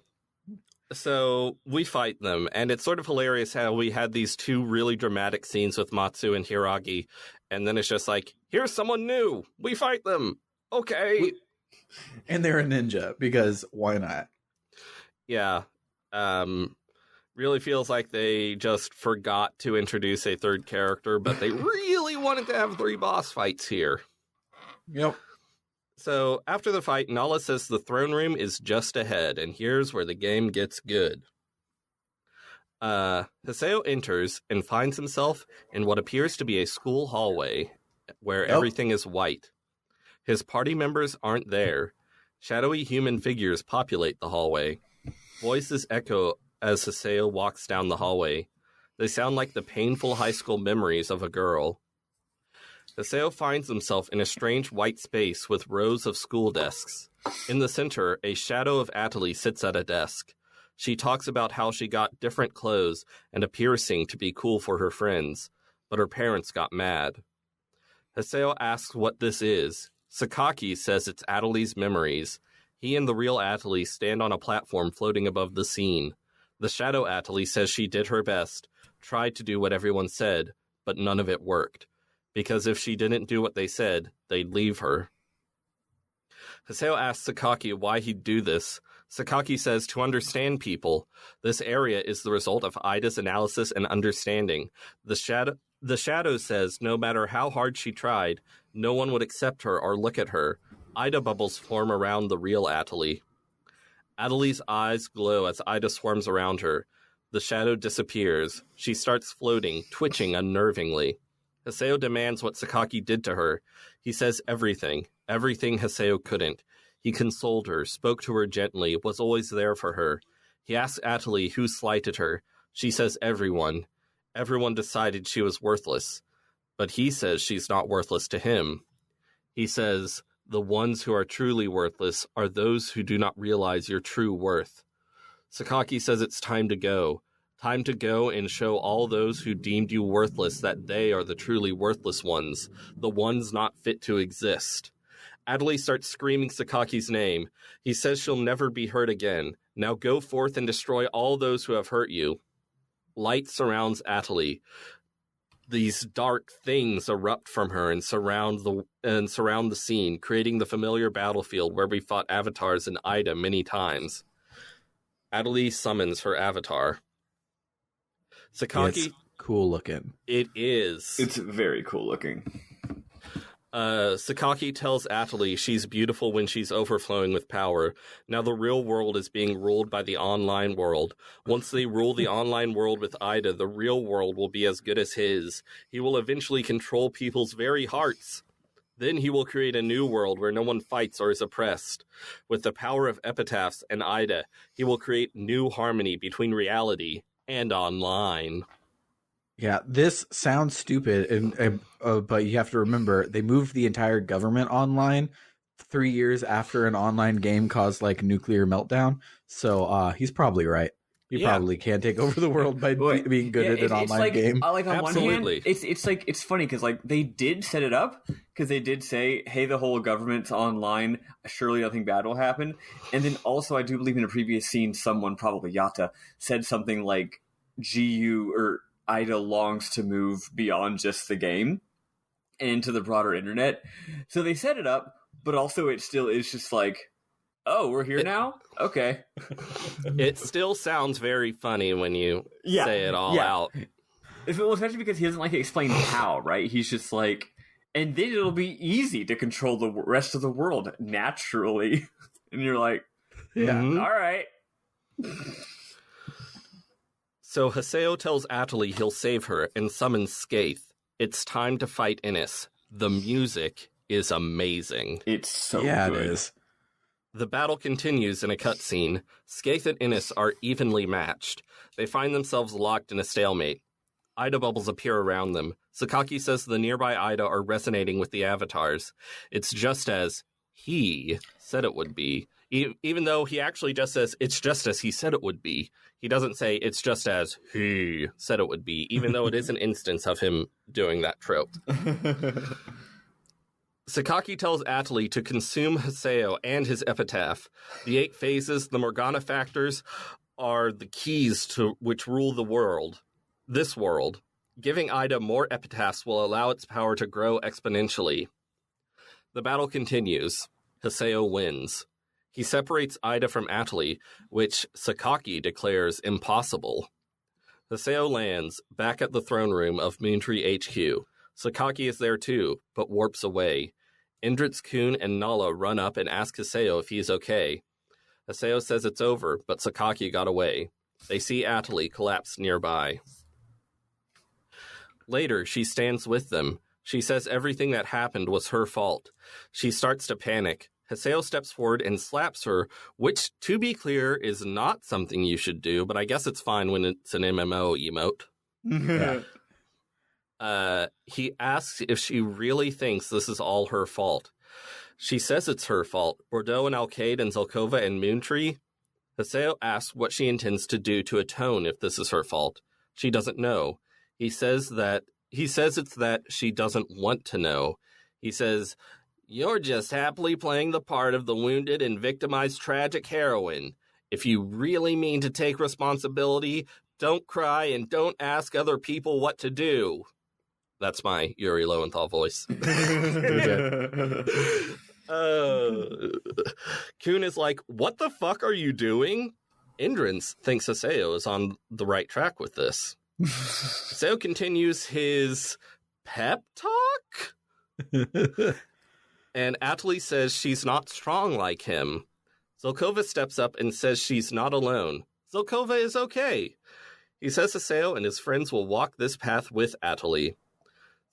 So we fight them, and it's sort of hilarious how we had these two really dramatic scenes with Matsu and Hiragi, and then it's just like, here's someone new. We fight them. Okay. And they're a ninja, because why not? Yeah. Really feels like they just forgot to introduce a third character, but they really wanted to have 3 boss fights here. Yep. So after the fight, Nala says the throne room is just ahead, and here's where the game gets good. Haseo enters and finds himself in what appears to be a school hallway where everything is white. His party members aren't there. Shadowy human figures populate the hallway. Voices echo as Haseo walks down the hallway. They sound like the painful high school memories of a girl. Haseo finds himself in a strange white space with rows of school desks. In the center, a shadow of Atali sits at a desk. She talks about how she got different clothes and a piercing to be cool for her friends, but her parents got mad. Haseo asks what this is. Sakaki says it's Atali's memories. He and the real Atali stand on a platform floating above the scene. The shadow Atali says she did her best, tried to do what everyone said, but none of it worked. Because if she didn't do what they said, they'd leave her. Haseo asks Sakaki why he'd do this. Sakaki says to understand people. This area is the result of Ida's analysis and understanding. The shadow says no matter how hard she tried, no one would accept her or look at her. Ida bubbles form around the real Atali. Adelie's eyes glow as Ida swarms around her. The shadow disappears. She starts floating, twitching unnervingly. Haseo demands what Sakaki did to her. He says everything Haseo couldn't. He consoled her, spoke to her gently, was always there for her. He asks Atalie who slighted her. She says everyone. Everyone decided she was worthless. But he says she's not worthless to him. He says, the ones who are truly worthless are those who do not realize your true worth. Sakaki says it's time to go. Time to go and show all those who deemed you worthless that they are the truly worthless ones, the ones not fit to exist. Atalie starts screaming Sakaki's name. He says she'll never be hurt again. Now go forth and destroy all those who have hurt you. Light surrounds Atalie. These dark things erupt from her and surround the scene, creating the familiar battlefield where we fought avatars in Ida many times. Atalie summons her avatar. Sakaki... It's cool looking. It is. It's very cool looking. Sakaki tells Atalie she's beautiful when she's overflowing with power. Now the real world is being ruled by the online world. Once they rule the online world with Ida, the real world will be as good as his. He will eventually control people's very hearts. Then he will create a new world where no one fights or is oppressed. With the power of epitaphs and Ida, he will create new harmony between reality and online. Yeah, this sounds stupid, but you have to remember they moved the entire government online 3 years after an online game caused like nuclear meltdown. So he's probably right. You probably can't take over the world by being good at an online game. Like on Absolutely. one hand, it's funny because like they did set it up because they did say, "Hey, the whole government's online. Surely nothing bad will happen." And then also, I do believe in a previous scene, someone, probably Yata, said something like, "GU or Ida longs to move beyond just the game and into the broader internet." So they set it up, but also it still is just like, oh, we're here now? Okay. It still sounds very funny when you say it all out. Well, especially because he doesn't like to explain how, right? He's just like, and then it'll be easy to control the rest of the world naturally. And you're like, all right. So Haseo tells Atalie he'll save her and summons Skaith. It's time to fight Innis. The music is amazing. It's so good. Yeah, it is. The battle continues in a cutscene. Skaith and Innis are evenly matched. They find themselves locked in a stalemate. Ida bubbles appear around them. Sakaki says the nearby Ida are resonating with the avatars. It's just as he said it would be. Even though he actually just says, it's just as he said it would be. He doesn't say, it's just as he said it would be, even though it is an instance of him doing that trope. Sakaki tells Atalie to consume Haseo and his epitaph. The 8 phases, the Morgana factors, are the keys to which rule the world. This world. Giving Ida more epitaphs will allow its power to grow exponentially. The battle continues. Haseo wins. He separates Ida from Atalie, which Sakaki declares impossible. Haseo lands, back at the throne room of Moontree HQ. Sakaki is there too, but warps away. Indritz, Kun, and Nala run up and ask Haseo if he's okay. Haseo says it's over, but Sakaki got away. They see Atalie collapse nearby. Later, she stands with them. She says everything that happened was her fault. She starts to panic. Haseo steps forward and slaps her, which, to be clear, is not something you should do, but I guess it's fine when it's an MMO emote. He asks if she really thinks this is all her fault. She says it's her fault. Bordeaux and Alcade and Zelkova and Moontree. Haseo asks what she intends to do to atone if this is her fault. She doesn't know. He says it's that she doesn't want to know. He says, "You're just happily playing the part of the wounded and victimized tragic heroine. If you really mean to take responsibility, don't cry and don't ask other people what to do." That's my Yuri Lowenthal voice. Kun is like, "What the fuck are you doing?" Indrins thinks Haseo is on the right track with this. Haseo continues his pep talk? And Atalie says she's not strong like him. Zelkova steps up and says she's not alone. Zelkova is okay. He says Haseo and his friends will walk this path with Atali.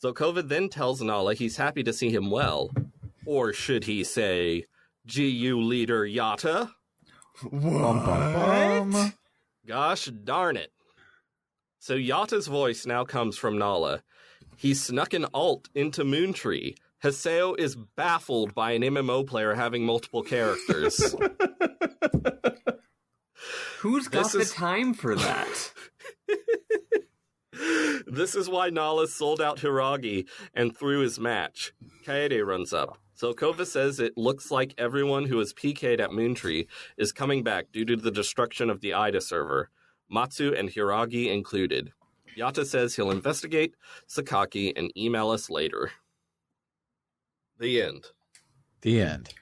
Zelkova then tells Nala he's happy to see him well. Or should he say, GU leader Yatta? What? Gosh darn it. So Yatta's voice now comes from Nala. He snuck an alt into Moontree. Haseo is baffled by an MMO player having multiple characters. Who's got the time for that? This is why Nala sold out Hiragi and threw his match. Kaede runs up. Zelkova says it looks like everyone who was PK'd at Moontree is coming back due to the destruction of the Ida server, Matsu and Hiragi included. Yatta says he'll investigate Sakaki and email us later. The end. The end.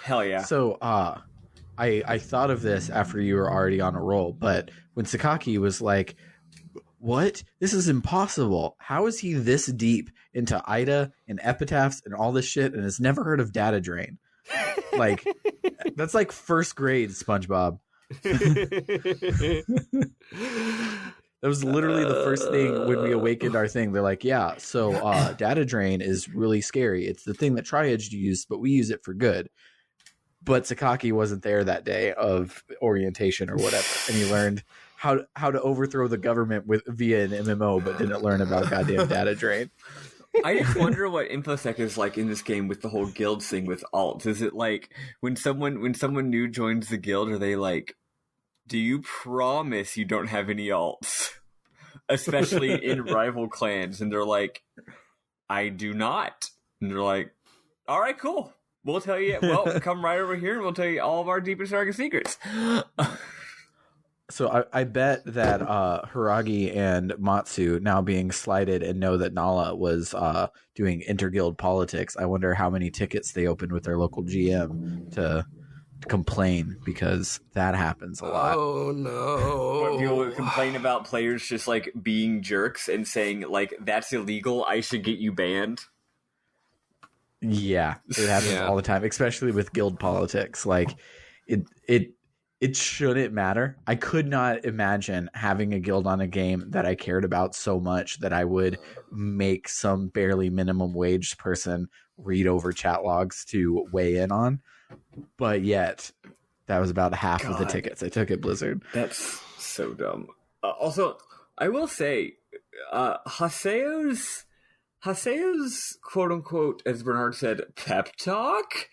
Hell yeah. So, I thought of this after you were already on a roll, but when Sakaki was like, what? This is impossible. How is he this deep into Ida and epitaphs and all this shit and has never heard of data drain? Like, that's like first grade SpongeBob. That was literally the first thing when we awakened our thing. They're like, yeah, so data drain is really scary. It's the thing that Tri-Edge used, but we use it for good. But Sakaki wasn't there that day of orientation or whatever, and he learned how to overthrow the government via an MMO, but didn't learn about goddamn data drain. I just wonder what InfoSec is like in this game with the whole guild thing with alts. Is it like when someone new joins the guild, are they like, do you promise you don't have any alts? Especially in rival clans. And they're like, I do not. And they're like, all right, cool. We'll tell you, well, come right over here and we'll tell you all of our deepest, darkest secrets. So I bet that Hiragi and Matsu now being slighted and know that Nala was doing interguild politics. I wonder how many tickets they opened with their local GM to complain, because that happens a lot. Oh no. What, people complain about players just like being jerks and saying like, that's illegal, I should get you banned. Yeah, it happens all the time, especially with guild politics. Like it shouldn't matter. I could not imagine having a guild on a game that I cared about so much that I would make some barely minimum wage person read over chat logs to weigh in on. But yet, that was about half of the tickets I took at Blizzard. That's so dumb. Also, I will say, Haseo's quote unquote, as Bernard said, pep talk.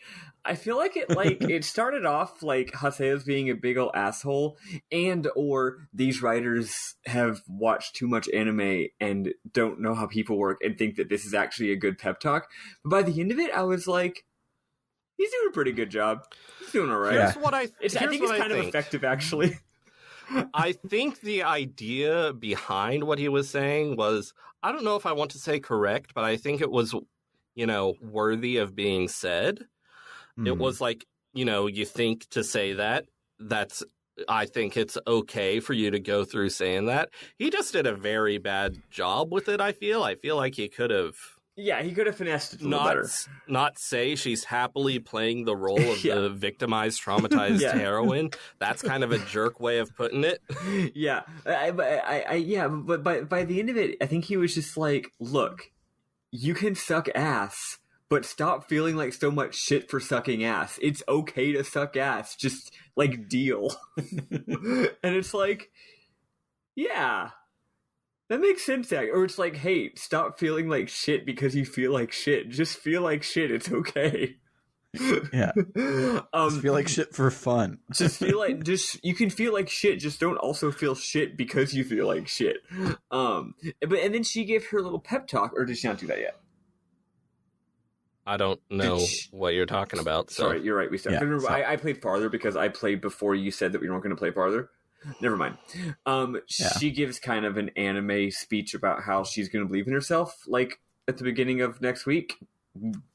I feel like it started off like Haseo's being a big ol' asshole, and or these writers have watched too much anime and don't know how people work and think that this is actually a good pep talk. But by the end of it, I was like, he's doing a pretty good job. He's doing all right. Here's what I think it's kind of effective, actually. I think the idea behind what he was saying was, I don't know if I want to say correct, but I think it was, worthy of being said. It was like, you think to say that, I think it's okay for you to go through saying that. He just did a very bad job with it, I feel. I feel like he could have... Yeah, he could have finessed it a little better. Not say she's happily playing the role of the victimized, traumatized heroine. That's kind of a jerk way of putting it. Yeah, but by the end of it, I think he was just like, look, you can suck ass, but stop feeling like so much shit for sucking ass. It's okay to suck ass. Just, deal. And it's like, yeah, that makes sense. Or it's like, hey, stop feeling like shit because you feel like shit. Just feel like shit. It's okay. Yeah. Just feel like shit for fun. You can feel like shit, just don't also feel shit because you feel like shit. And then she gave her little pep talk, or did she not do that yet? I don't know what you're talking about. So. Sorry, you're right. We started. Yeah, I played farther because I played before you said that we weren't going to play farther. Never mind. She gives kind of an anime speech about how she's going to believe in herself, at the beginning of next week,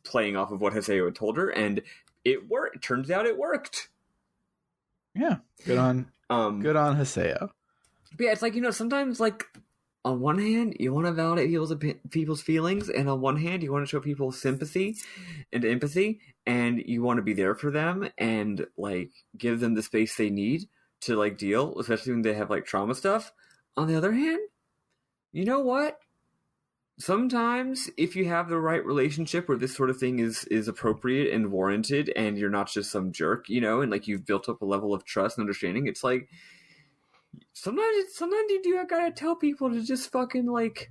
playing off of what Haseo had told her, and it worked. It turns out it worked. Yeah, good on Haseo. But yeah, it's like, sometimes on one hand, you want to validate people's feelings, and on one hand, you want to show people sympathy and empathy, and you want to be there for them and like give them the space they need to like deal, especially when they have like trauma stuff. On the other hand, you know what? Sometimes if you have the right relationship where this sort of thing is appropriate and warranted and you're not just some jerk, you know, and like you've built up a level of trust and understanding, it's like sometimes you do gotta tell people to just fucking like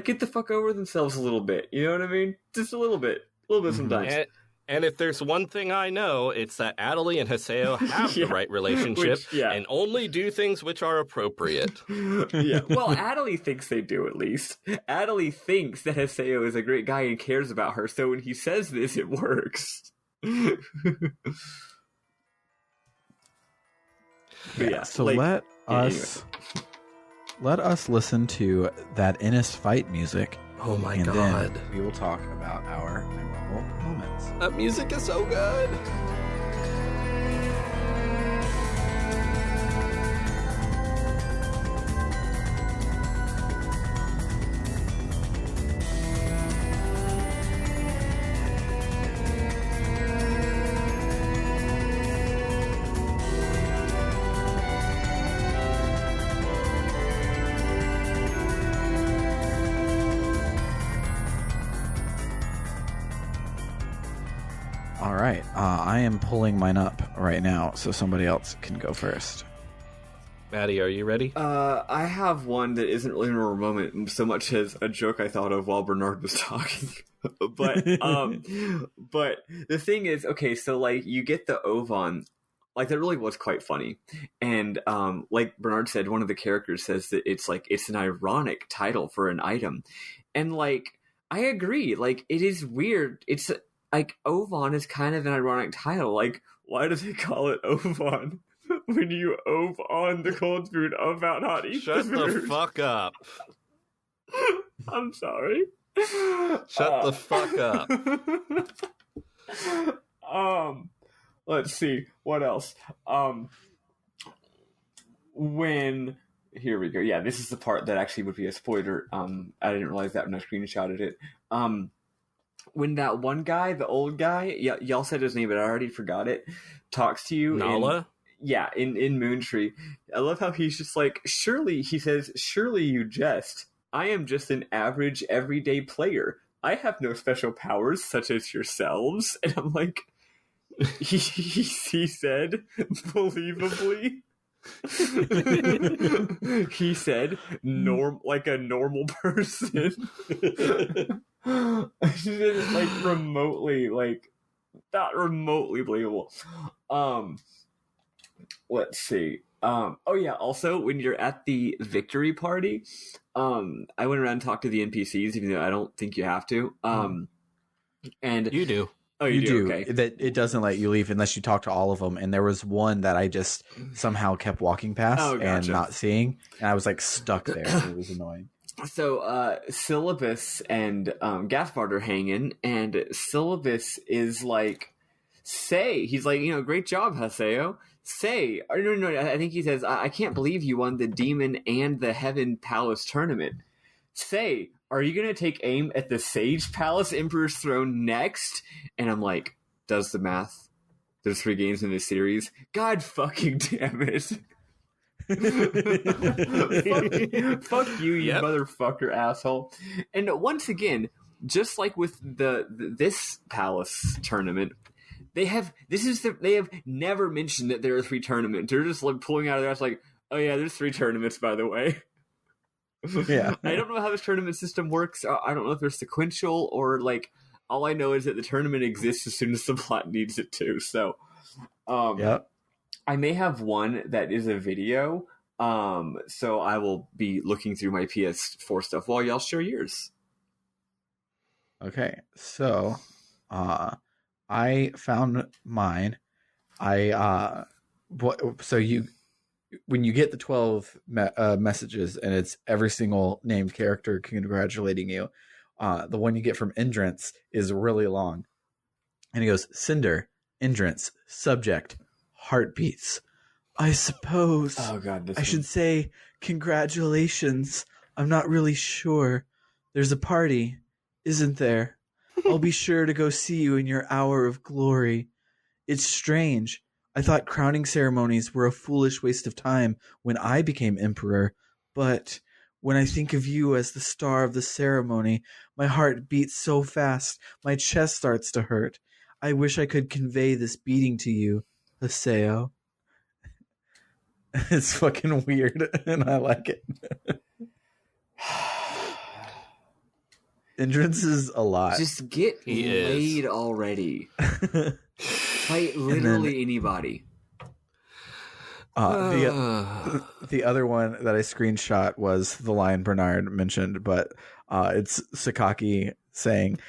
get the fuck over themselves a little bit. You know what I mean? Just a little bit sometimes. And if there's one thing I know, it's that Adelie and Haseo have the right relationship and only do things which are appropriate. Yeah. Well, Adelie thinks they do, at least. Adelie thinks that Haseo is a great guy and cares about her, so when he says this, it works. So let us listen to that Innis fight music. Oh my god. God. Then we will talk about our memorable moments. That music is so good. All right. I am pulling mine up right now, so somebody else can go first. Maddie, are you ready? I have one that isn't really a moment so much as a joke I thought of while Bernard was talking. but the thing is, okay, so like you get the Ovan, like that really was quite funny. And like Bernard said, one of the characters says that it's an ironic title for an item. And like I agree, like it is weird. It's like Ovan is kind of an ironic title. Like, why do they call it Ovan? When you ove on the cold food about not eating Shut the fuck up. I'm sorry. Shut the fuck up. Let's see. What else? Here we go. Yeah, this is the part that actually would be a spoiler. I didn't realize that when I screenshotted it. When that one guy, the old guy, y'all said his name, but I already forgot it, talks to you. Nala? In Moontree. I love how he's just like, surely you jest. I am just an average, everyday player. I have no special powers such as yourselves. And I'm like, he said, believably, he said, like a normal person. She didn't like remotely, like, not remotely believable. Let's see. Oh yeah, also when you're at the victory party, I went around and talked to the NPCs, even though I don't think you have to. And you do. Oh, you do. Okay. That it doesn't let you leave unless you talk to all of them. And there was one that I just somehow kept walking past and not seeing, and I was like stuck there. It was annoying. So Syllabus and Gaspard are hanging, and Syllabus is like, he's like, great job, Haseo. No, I think he says, I can't believe you won the Demon and the Heaven Palace tournament. Are you going to take aim at the Sage Palace Emperor's Throne next? And I'm like, does the math. There's 3 games in this series. God fucking damn it. fuck you, you motherfucker asshole. And once again, just like with this Palace tournament, they have never mentioned that there are 3 tournaments. They're just like pulling out of their ass like, oh yeah, there's 3 tournaments, by the way. Yeah. I don't know how this tournament system works. I don't know if they're sequential or like, all I know is that the tournament exists as soon as the plot needs it to. So, I may have one that is a video. So I will be looking through my PS4 stuff while y'all share yours. Okay. So, I found mine. When you get the 12 messages and it's every single named character congratulating you, the one you get from Indrance is really long. And he goes, Cinder, Indrance, subject, heartbeats. I suppose I should say congratulations. I'm not really sure. There's a party, isn't there? I'll be sure to go see you in your hour of glory. It's strange. I thought crowning ceremonies were a foolish waste of time when I became emperor, but when I think of you as the star of the ceremony, my heart beats so fast, my chest starts to hurt. I wish I could convey this beating to you, Haseo. It's fucking weird, and I like it. Indrance is a lot. Just get laid already. Fight literally anybody. The other one that I screenshot was the line Bernard mentioned, but it's Sakaki saying,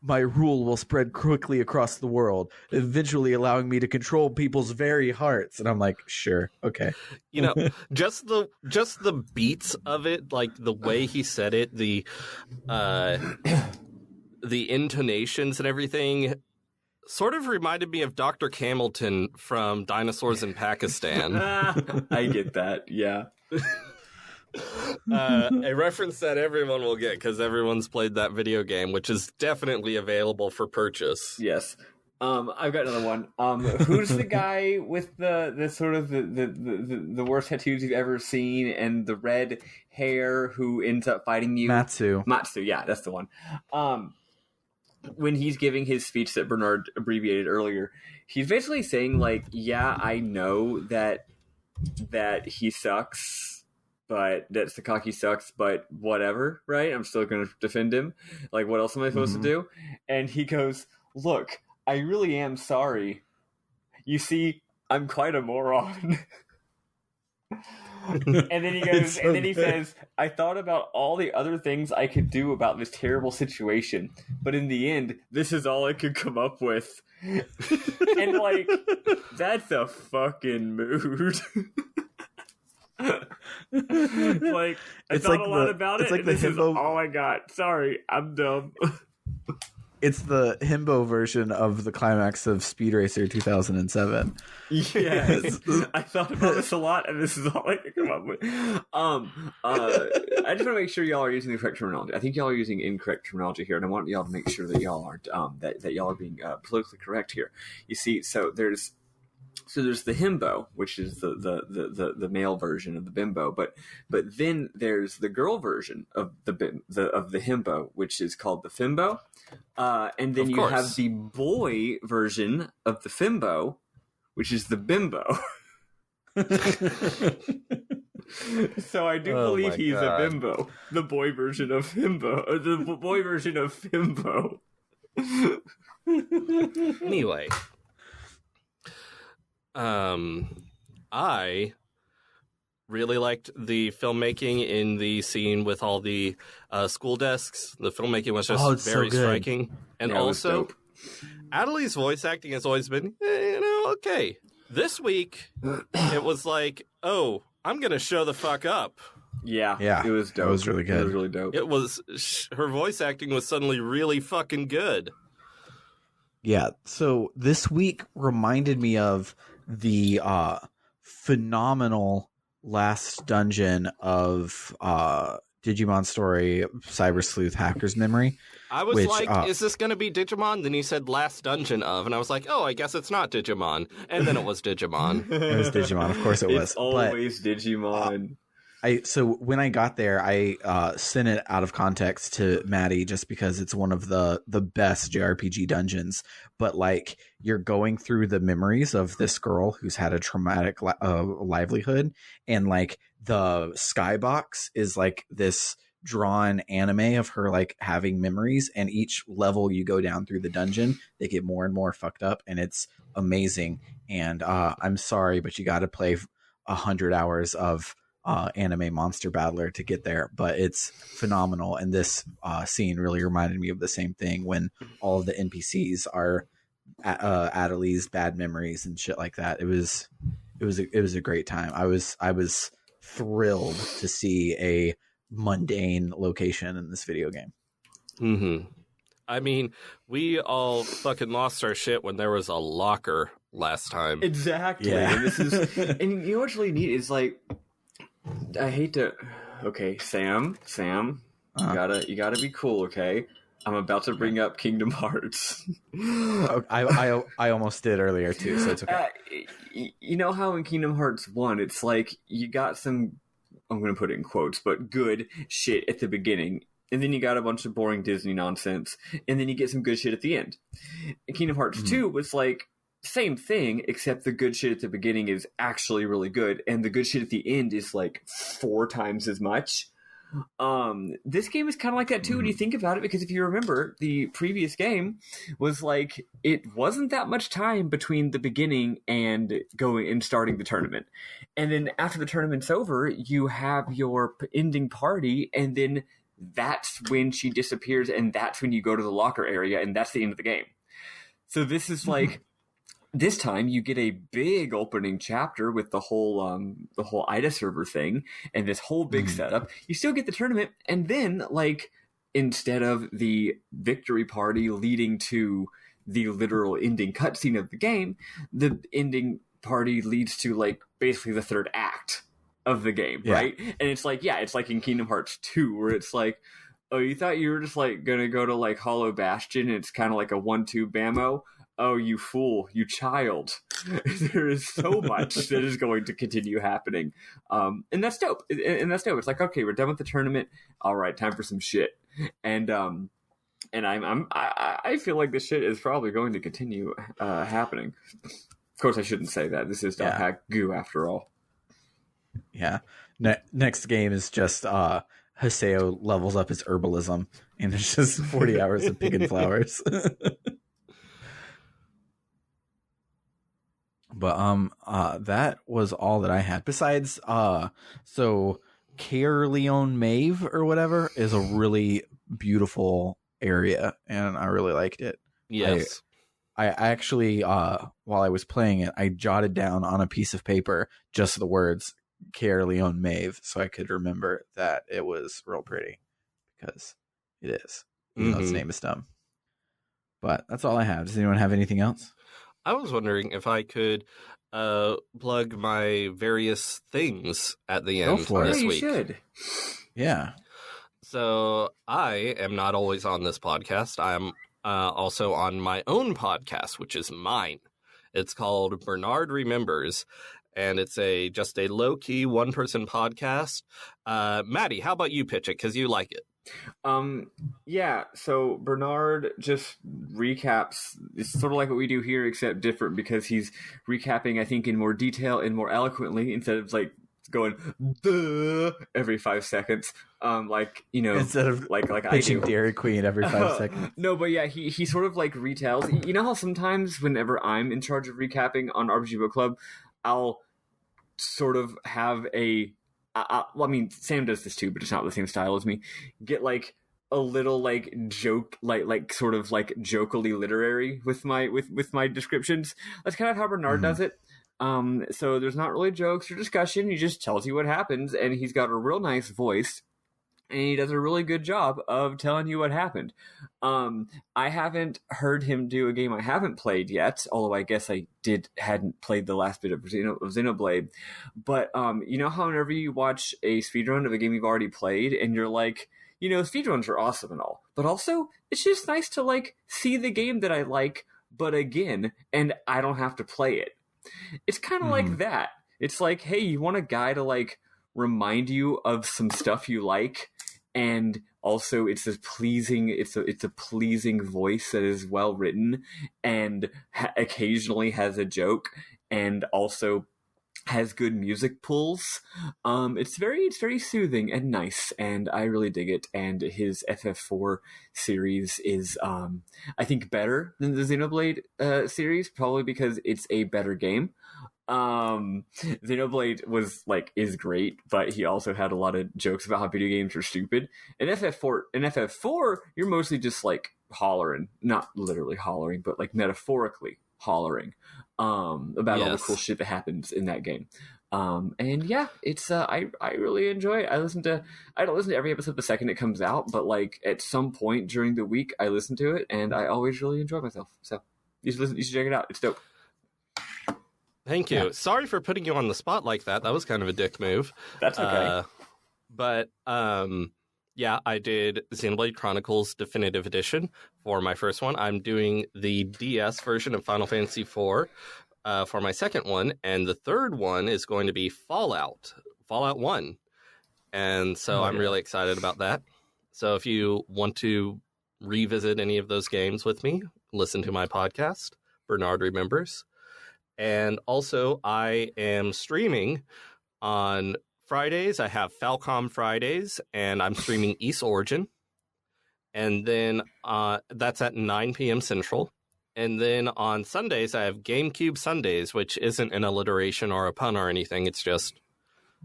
my rule will spread quickly across the world, eventually allowing me to control people's very hearts. And I'm like, sure, okay. You know, just the beats of it, like the way he said it, the intonations and everything, sort of reminded me of Dr. Camilton from Dinosaurs in Pakistan. I get that, yeah. A reference that everyone will get because everyone's played that video game, which is definitely available for purchase. Yes. I've got another one. Who's the guy with the sort of the worst tattoos you've ever seen and the red hair who ends up fighting you? Matsu, yeah, that's the one. When he's giving his speech that Bernard abbreviated earlier, he's basically saying, like, yeah, I know that he sucks, but that Sakaki sucks, but whatever, right? I'm still going to defend him. Like, what else am I supposed to do? And he goes, look, I really am sorry. You see, I'm quite a moron. And then he goes, so and then he good. says, I thought about all the other things I could do about this terrible situation, but in the end, this is all I could come up with. And like, that's a fucking mood. Like, I thought a lot about it, like and this is all I got. Sorry, I'm dumb. It's the himbo version of the climax of Speed Racer 2007. Yes. I thought about this a lot, and this is all I could come up with. I just want to make sure y'all are using the correct terminology. I think y'all are using incorrect terminology here, and I want y'all to make sure that y'all aren't that y'all are being politically correct here. You see, so there's the himbo, which is the male version of the bimbo, but then there's the girl version of the himbo, which is called the fimbo, and then you have the boy version of the fimbo, which is the bimbo. So I do believe he's a bimbo, the boy version of himbo, or the boy version of fimbo. Anyway. I really liked the filmmaking in the scene with all the school desks. The filmmaking was just very striking. And also, Adelie's voice acting has always been, okay. This week, it was like, oh, I'm going to show the fuck up. Yeah, it was dope. It was really good. It was really dope. It was, her voice acting was suddenly really fucking good. Yeah, so this week reminded me of the phenomenal last dungeon of Digimon Story Cyber Sleuth Hacker's Memory. I was is this going to be Digimon? Then he said last dungeon of, and I was like, oh, I guess it's not Digimon. And then it was Digimon. It was Digimon, of course it was. It's always Digimon. So when I got there, I sent it out of context to Maddie just because it's one of the best JRPG dungeons. But like, you're going through the memories of this girl who's had a traumatic livelihood, and like the skybox is like this drawn anime of her like having memories, and each level you go down through the dungeon, they get more and more fucked up, and it's amazing. And I'm sorry, but you got to play 100 hours of anime Monster Battler to get there, but it's phenomenal. And this scene really reminded me of the same thing when all of the NPCs are Adelie's bad memories and shit like that. It was a great time. I was thrilled to see a mundane location in this video game. Mm-hmm. I mean, we all fucking lost our shit when there was a locker last time. Exactly. Yeah. And this is, and you know what's really neat is like, I hate to. Okay, Sam, you gotta be cool. Okay, I'm about to bring up Kingdom Hearts. I almost did earlier too, so it's okay. You know how in Kingdom Hearts 1, it's like you got some, I'm going to put it in quotes, but good shit at the beginning, and then you got a bunch of boring Disney nonsense, and then you get some good shit at the end. And Kingdom Hearts 2 was like, same thing, except the good shit at the beginning is actually really good, and the good shit at the end is like 4 times as much. This game is kind of like that too when you think about it, because if you remember, the previous game was like, it wasn't that much time between the beginning and going and starting the tournament, and then after the tournament's over, you have your ending party, and then that's when she disappears, and that's when you go to the locker area, and that's the end of the game. So this is like, this time you get a big opening chapter with the whole Ida server thing and this whole big setup. You still get the tournament, and then like, instead of the victory party leading to the literal ending cutscene of the game, the ending party leads to like basically the third act of the game, right? And it's like, it's like in Kingdom Hearts 2, where it's like, oh, you thought you were just like gonna go to like Hollow Bastion, and it's kind of like a 1-2 bammo. Oh, you fool, you child. There is so much that is going to continue happening. And that's dope. It's like, okay, we're done with the tournament. All right, time for some shit. And I feel like this shit is probably going to continue happening. Of course, I shouldn't say that. This is Pack Goo after all. Yeah. Next game is just Haseo levels up his herbalism, and it's just 40 hours of picking flowers. But that was all that I had. Besides, so Caerleon Mave or whatever is a really beautiful area, and I really liked it. Yes. I actually, while I was playing it, I jotted down on a piece of paper just the words Caerleon Mave, so I could remember that it was real pretty, because it is, even though its name is dumb. But that's all I have. Does anyone have anything else? I was wondering if I could plug my various things at the end this week. You should. Yeah. So I am not always on this podcast. I'm also on my own podcast, which is mine. It's called Bernard Remembers, and it's just a low-key one-person podcast. Maddie, how about you pitch it, because you like it? So Bernard just recaps. It's sort of like what we do here, except different, because he's recapping, I think, in more detail and more eloquently, instead of like going duh every 5 seconds. Instead of like pitching Dairy Queen every 5 seconds. No, but yeah, he sort of like retells. You know how sometimes whenever I'm in charge of recapping on RPG Book Club, I'll sort of have a Sam does this too, but it's not the same style as me. Get like a little like joke, like sort of like jokily literary with my descriptions. That's kind of how Bernard does it. So there's not really jokes or discussion. He just tells you what happens, and he's got a real nice voice, and he does a really good job of telling you what happened. I haven't heard him do a game I haven't played yet, although I guess I hadn't played the last bit of Xenoblade. But you know how whenever you watch a speedrun of a game you've already played, and you're like, speedruns are awesome and all, but also it's just nice to like see the game that I like, but again, and I don't have to play it. It's kind of like that. It's like, hey, you want a guy to like remind you of some stuff you like, and also it's a pleasing voice that is well written, and occasionally has a joke, and also has good music pulls. It's very soothing and nice, and I really dig it. And his FF4 series is I think better than the Xenoblade series, probably because it's a better game. Xenoblade is great, but he also had a lot of jokes about how video games are stupid. In FF4, you're mostly just like hollering, not literally hollering, but like metaphorically hollering about all the cool shit that happens in that game. And yeah, it's I really enjoy it. I don't listen to every episode the second it comes out, but like at some point during the week I listen to it, and I always really enjoy myself. So you should check it out. It's dope. Thank you. Yeah. Sorry for putting you on the spot like that. That was kind of a dick move. That's okay. But Yeah, I did Xenoblade Chronicles Definitive Edition for my first one. I'm doing the DS version of Final Fantasy IV for my second one, and the third one is going to be Fallout 1. And so I'm really excited about that. So if you want to revisit any of those games with me, listen to my podcast, Bernard Remembers. And also, I am streaming on Fridays. I have Falcom Fridays, and I'm streaming East Origin. And then that's at 9 p.m. Central. And then on Sundays, I have GameCube Sundays, which isn't an alliteration or a pun or anything. It's just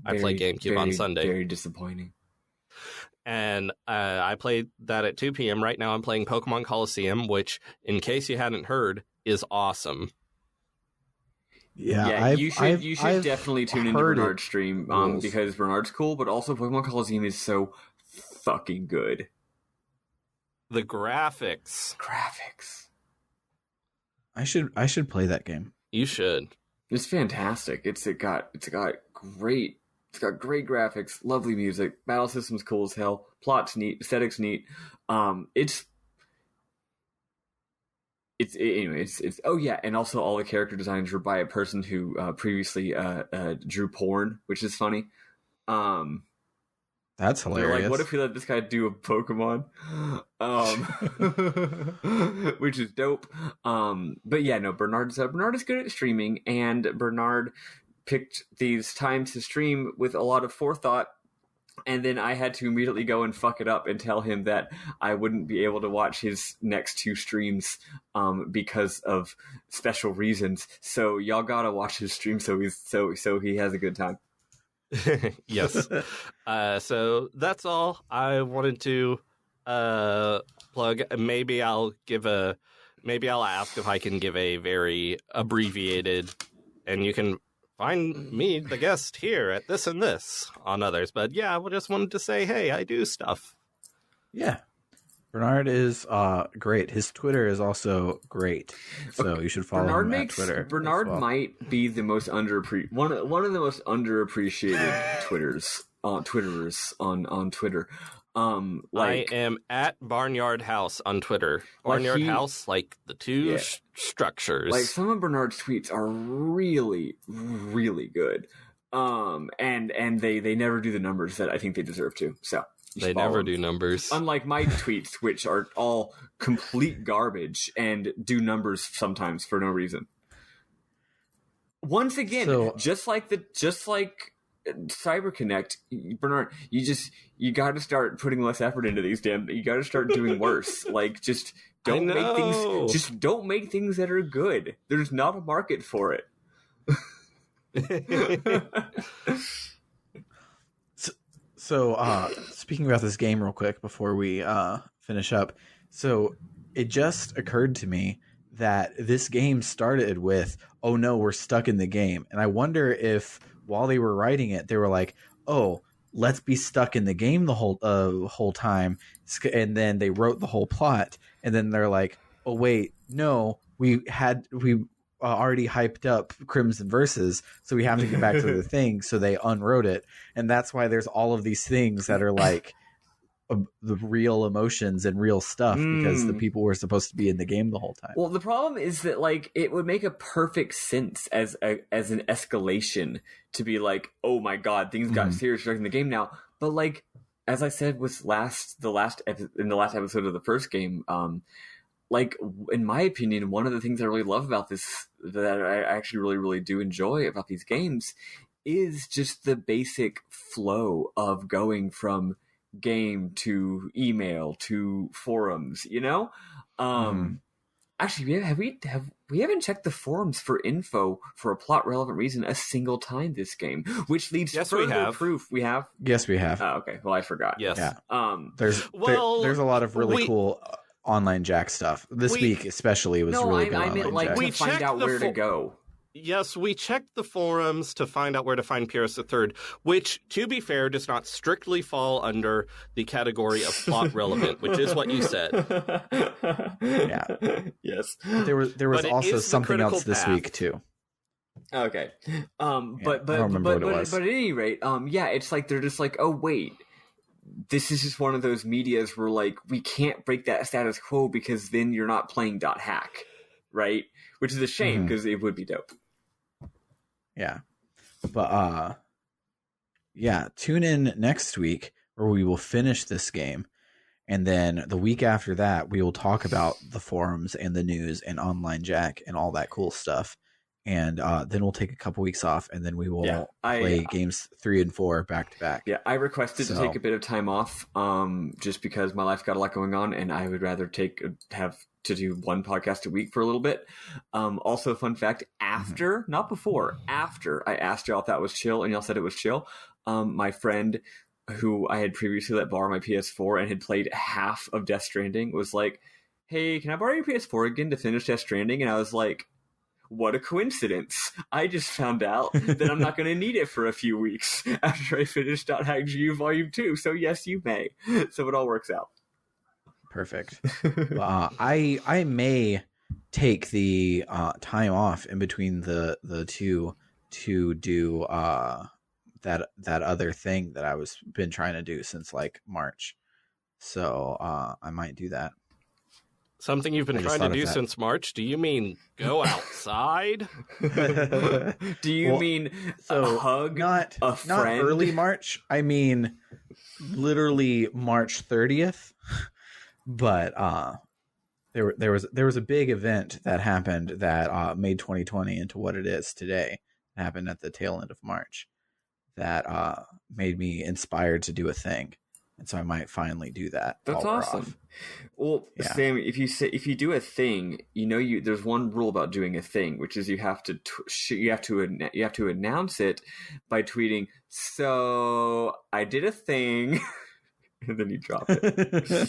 I play GameCube on Sunday. Very disappointing. And I played that at 2 p.m. Right now I'm playing Pokemon Coliseum, which, in case you hadn't heard, is awesome. Yeah, you should definitely tune into Bernard's stream because Bernard's cool, but also Pokemon Coliseum is so fucking good. The graphics. I should play that game. You should. It's fantastic. It's got great graphics, lovely music, battle system's cool as hell, plot's neat, aesthetics neat. It's oh yeah, and also all the character designs were by a person who previously drew porn, which is funny. That's hilarious. They're like, what if we let this guy do a Pokemon? Which is dope. But yeah, no, Bernard is good at streaming, and Bernard picked these times to stream with a lot of forethought. And then I had to immediately go and fuck it up and tell him that I wouldn't be able to watch his next 2 streams because of special reasons. So y'all gotta watch his stream so he has a good time. Yes. So that's all I wanted to plug. Maybe I'll ask if I can give a very abbreviated, and you can find me, the guest, here at this and this on others. But yeah, I just wanted to say, hey, I do stuff. Yeah. Bernard is great. His Twitter is also great. So you should follow him at Twitter. Bernard might be the most one of the most underappreciated Twitterers on Twitter. I am at Barnyard House on Twitter. Barnyard House, like the two structures. Like, some of Bernard's tweets are really, really good. And they never do the numbers that I think they deserve to. So they never do numbers. Unlike my tweets, which are all complete garbage and do numbers sometimes for no reason. Once again, just like CyberConnect, Bernard, you got to start putting less effort into these you got to start doing worse. Like, just don't make things that are good. There's not a market for it. So, speaking about this game real quick before we finish up. So it just occurred to me that this game started with, oh no, we're stuck in the game. And I wonder if while they were writing it, they were like, oh, let's be stuck in the game the whole time. And then they wrote the whole plot. And then they're like, oh, wait, no, we already hyped up Crimson Verses, so we have to get back to the thing. So they unwrote it. And that's why there's all of these things that are like the real emotions and real stuff, because the people were supposed to be in the game the whole time. Well, the problem is that, like, it would make a perfect sense as an escalation to be like, oh my god, things got serious in the game now. But, like, as I said with in the last episode of the first game, like, in my opinion, one of the things I really love about this, that I actually really, really do enjoy about these games, is just the basic flow of going from game to email to forums, you know? Actually, we haven't checked the forums for info for a plot relevant reason a single time this game, which leads to further proof. We have? Yes, we have. Oh, okay. Well, I forgot. Yes. Yeah. There's a lot of really cool online Jack stuff. This week especially was really good. I meant, like, to find out where to go. Yes, we checked the forums to find out where to find Pierce III, which, to be fair, does not strictly fall under the category of plot relevant, which is what you said. Yeah. Yes. There was also something else this week too. Okay. But I don't remember what it was. But at any rate, yeah, it's like they're just like, oh wait, this is just one of those medias where like we can't break that status quo because then you're not playing .hack, right? Which is a shame because it would be dope. Yeah. But yeah, tune in next week where we will finish this game. And then the week after that, we will talk about the forums and the news and Online Jack and all that cool stuff. And then we'll take a couple weeks off, and then we will play games 3 and 4 back to back. Yeah, I requested to take a bit of time off, just because my life got a lot going on, and I would rather have to do one podcast a week for a little bit. Also, fun fact: after, not before, after I asked y'all if that was chill, and y'all said it was chill. My friend, who I had previously let borrow my PS4 and had played half of Death Stranding, was like, "Hey, can I borrow your PS4 again to finish Death Stranding?" And I was like, what a coincidence. I just found out that I'm not going to need it for a few weeks after I finish .hack GU Volume 2. So yes, you may. So it all works out. Perfect. I may take the time off in between the two to do that other thing that I was been trying to do since like March. So I might do that. Something you've been trying to do since March? Do you mean go outside? Do you mean a hug? Not early March. I mean literally March 30th. But there was a big event that happened that made 2020 into what it is today. It happened at the tail end of March that made me inspired to do a thing. And so I might finally do that. That's awesome. Well, yeah. Sam, if you do a thing, there's one rule about doing a thing, which is you have to announce it by tweeting. So I did a thing, and then you drop it.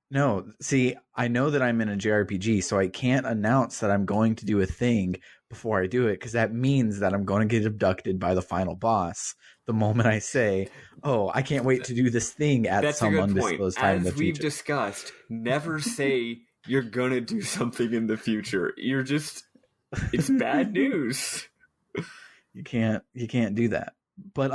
No, see, I know that I'm in a JRPG, so I can't announce that I'm going to do a thing before I do it, because that means that I'm going to get abducted by the final boss the moment I say, oh, I can't wait to do this thing at some undisclosed time in the future. As we've discussed, never say you're going to do something in the future. It's bad news. You can't do that. But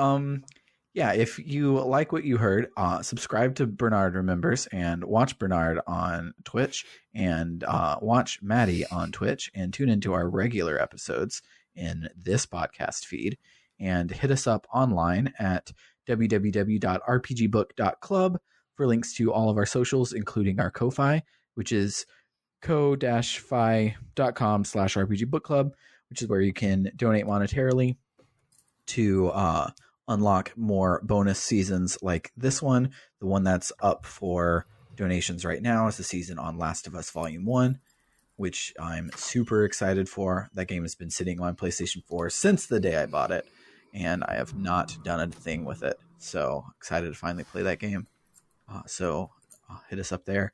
yeah, if you like what you heard, subscribe to Bernard Remembers and watch Bernard on Twitch and watch Maddie on Twitch and tune into our regular episodes in this podcast feed and hit us up online at www.rpgbook.club for links to all of our socials, including our Ko-Fi, which is ko-fi.com/rpgbookclub, which is where you can donate monetarily to unlock more bonus seasons like this one. The one that's up for donations right now is the season on Last of Us Volume 1, which I'm super excited for. That game has been sitting on PlayStation 4 since the day I bought it, and I have not done a thing with it. So excited to finally play that game. So hit us up there.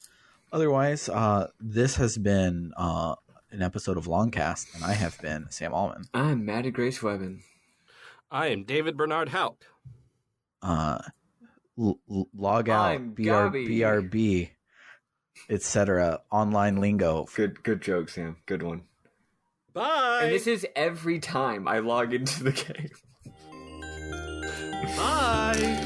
Otherwise, this has been an episode of LongCast, and I have been Sam Allman. I'm Maddie Grace Webben. I am David Bernard Houck. Log out, BRB, etc. Online lingo. Good joke, Sam. Good one. Bye. And this is every time I log into the game. Bye.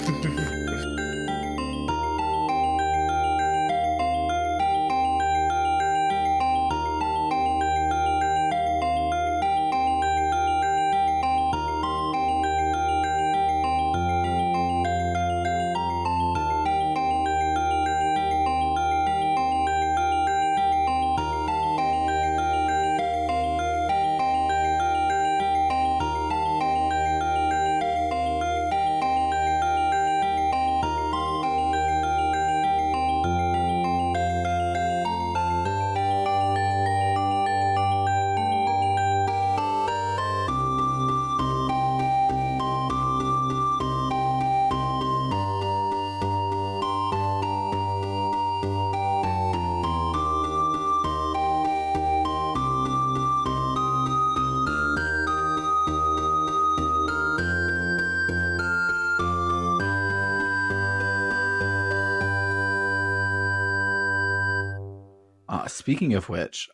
Speaking of which,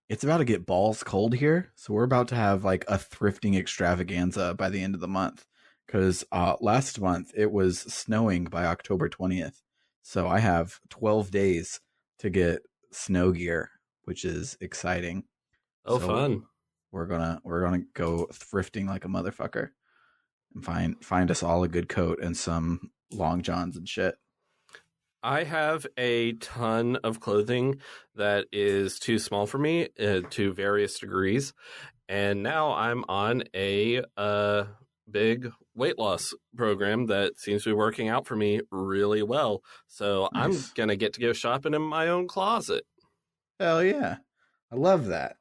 it's about to get balls cold here. So we're about to have like a thrifting extravaganza by the end of the month, because last month it was snowing by October 20th. So I have 12 days to get snow gear, which is exciting. Oh, So fun. we're gonna go thrifting like a motherfucker and find us all a good coat and some long johns and shit. I have a ton of clothing that is too small for me to various degrees. And now I'm on a big weight loss program that seems to be working out for me really well. So Nice. I'm going to get to go shopping in my own closet. Hell yeah. I love that.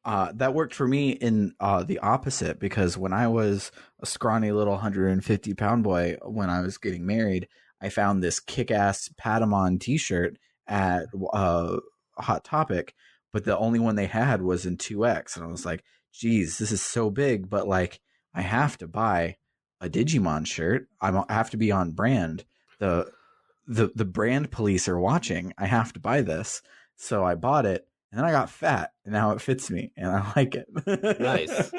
That worked for me in the opposite, because when I was a scrawny little 150-pound boy when I was getting married, I found this kick-ass Patamon t-shirt at Hot Topic, but the only one they had was in 2X. And I was like, geez, this is so big, but like I have to buy a Digimon shirt. I have to be on brand. The brand police are watching. I have to buy this. So I bought it. And then I got fat, and now it fits me, and I like it. Nice.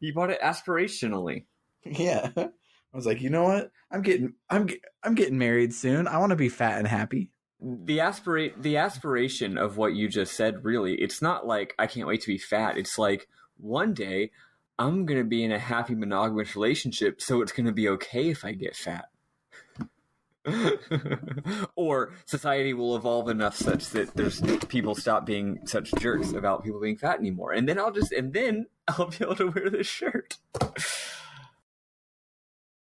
You bought it aspirationally. Yeah, I was like, you know what? I'm getting married soon. I want to be fat and happy. The aspiration of what you just said, really, it's not like I can't wait to be fat. It's like one day I'm gonna be in a happy monogamous relationship, so it's gonna be okay if I get fat. Or society will evolve enough such that there's people stop being such jerks about people being fat anymore, and then I'll be able to wear this shirt.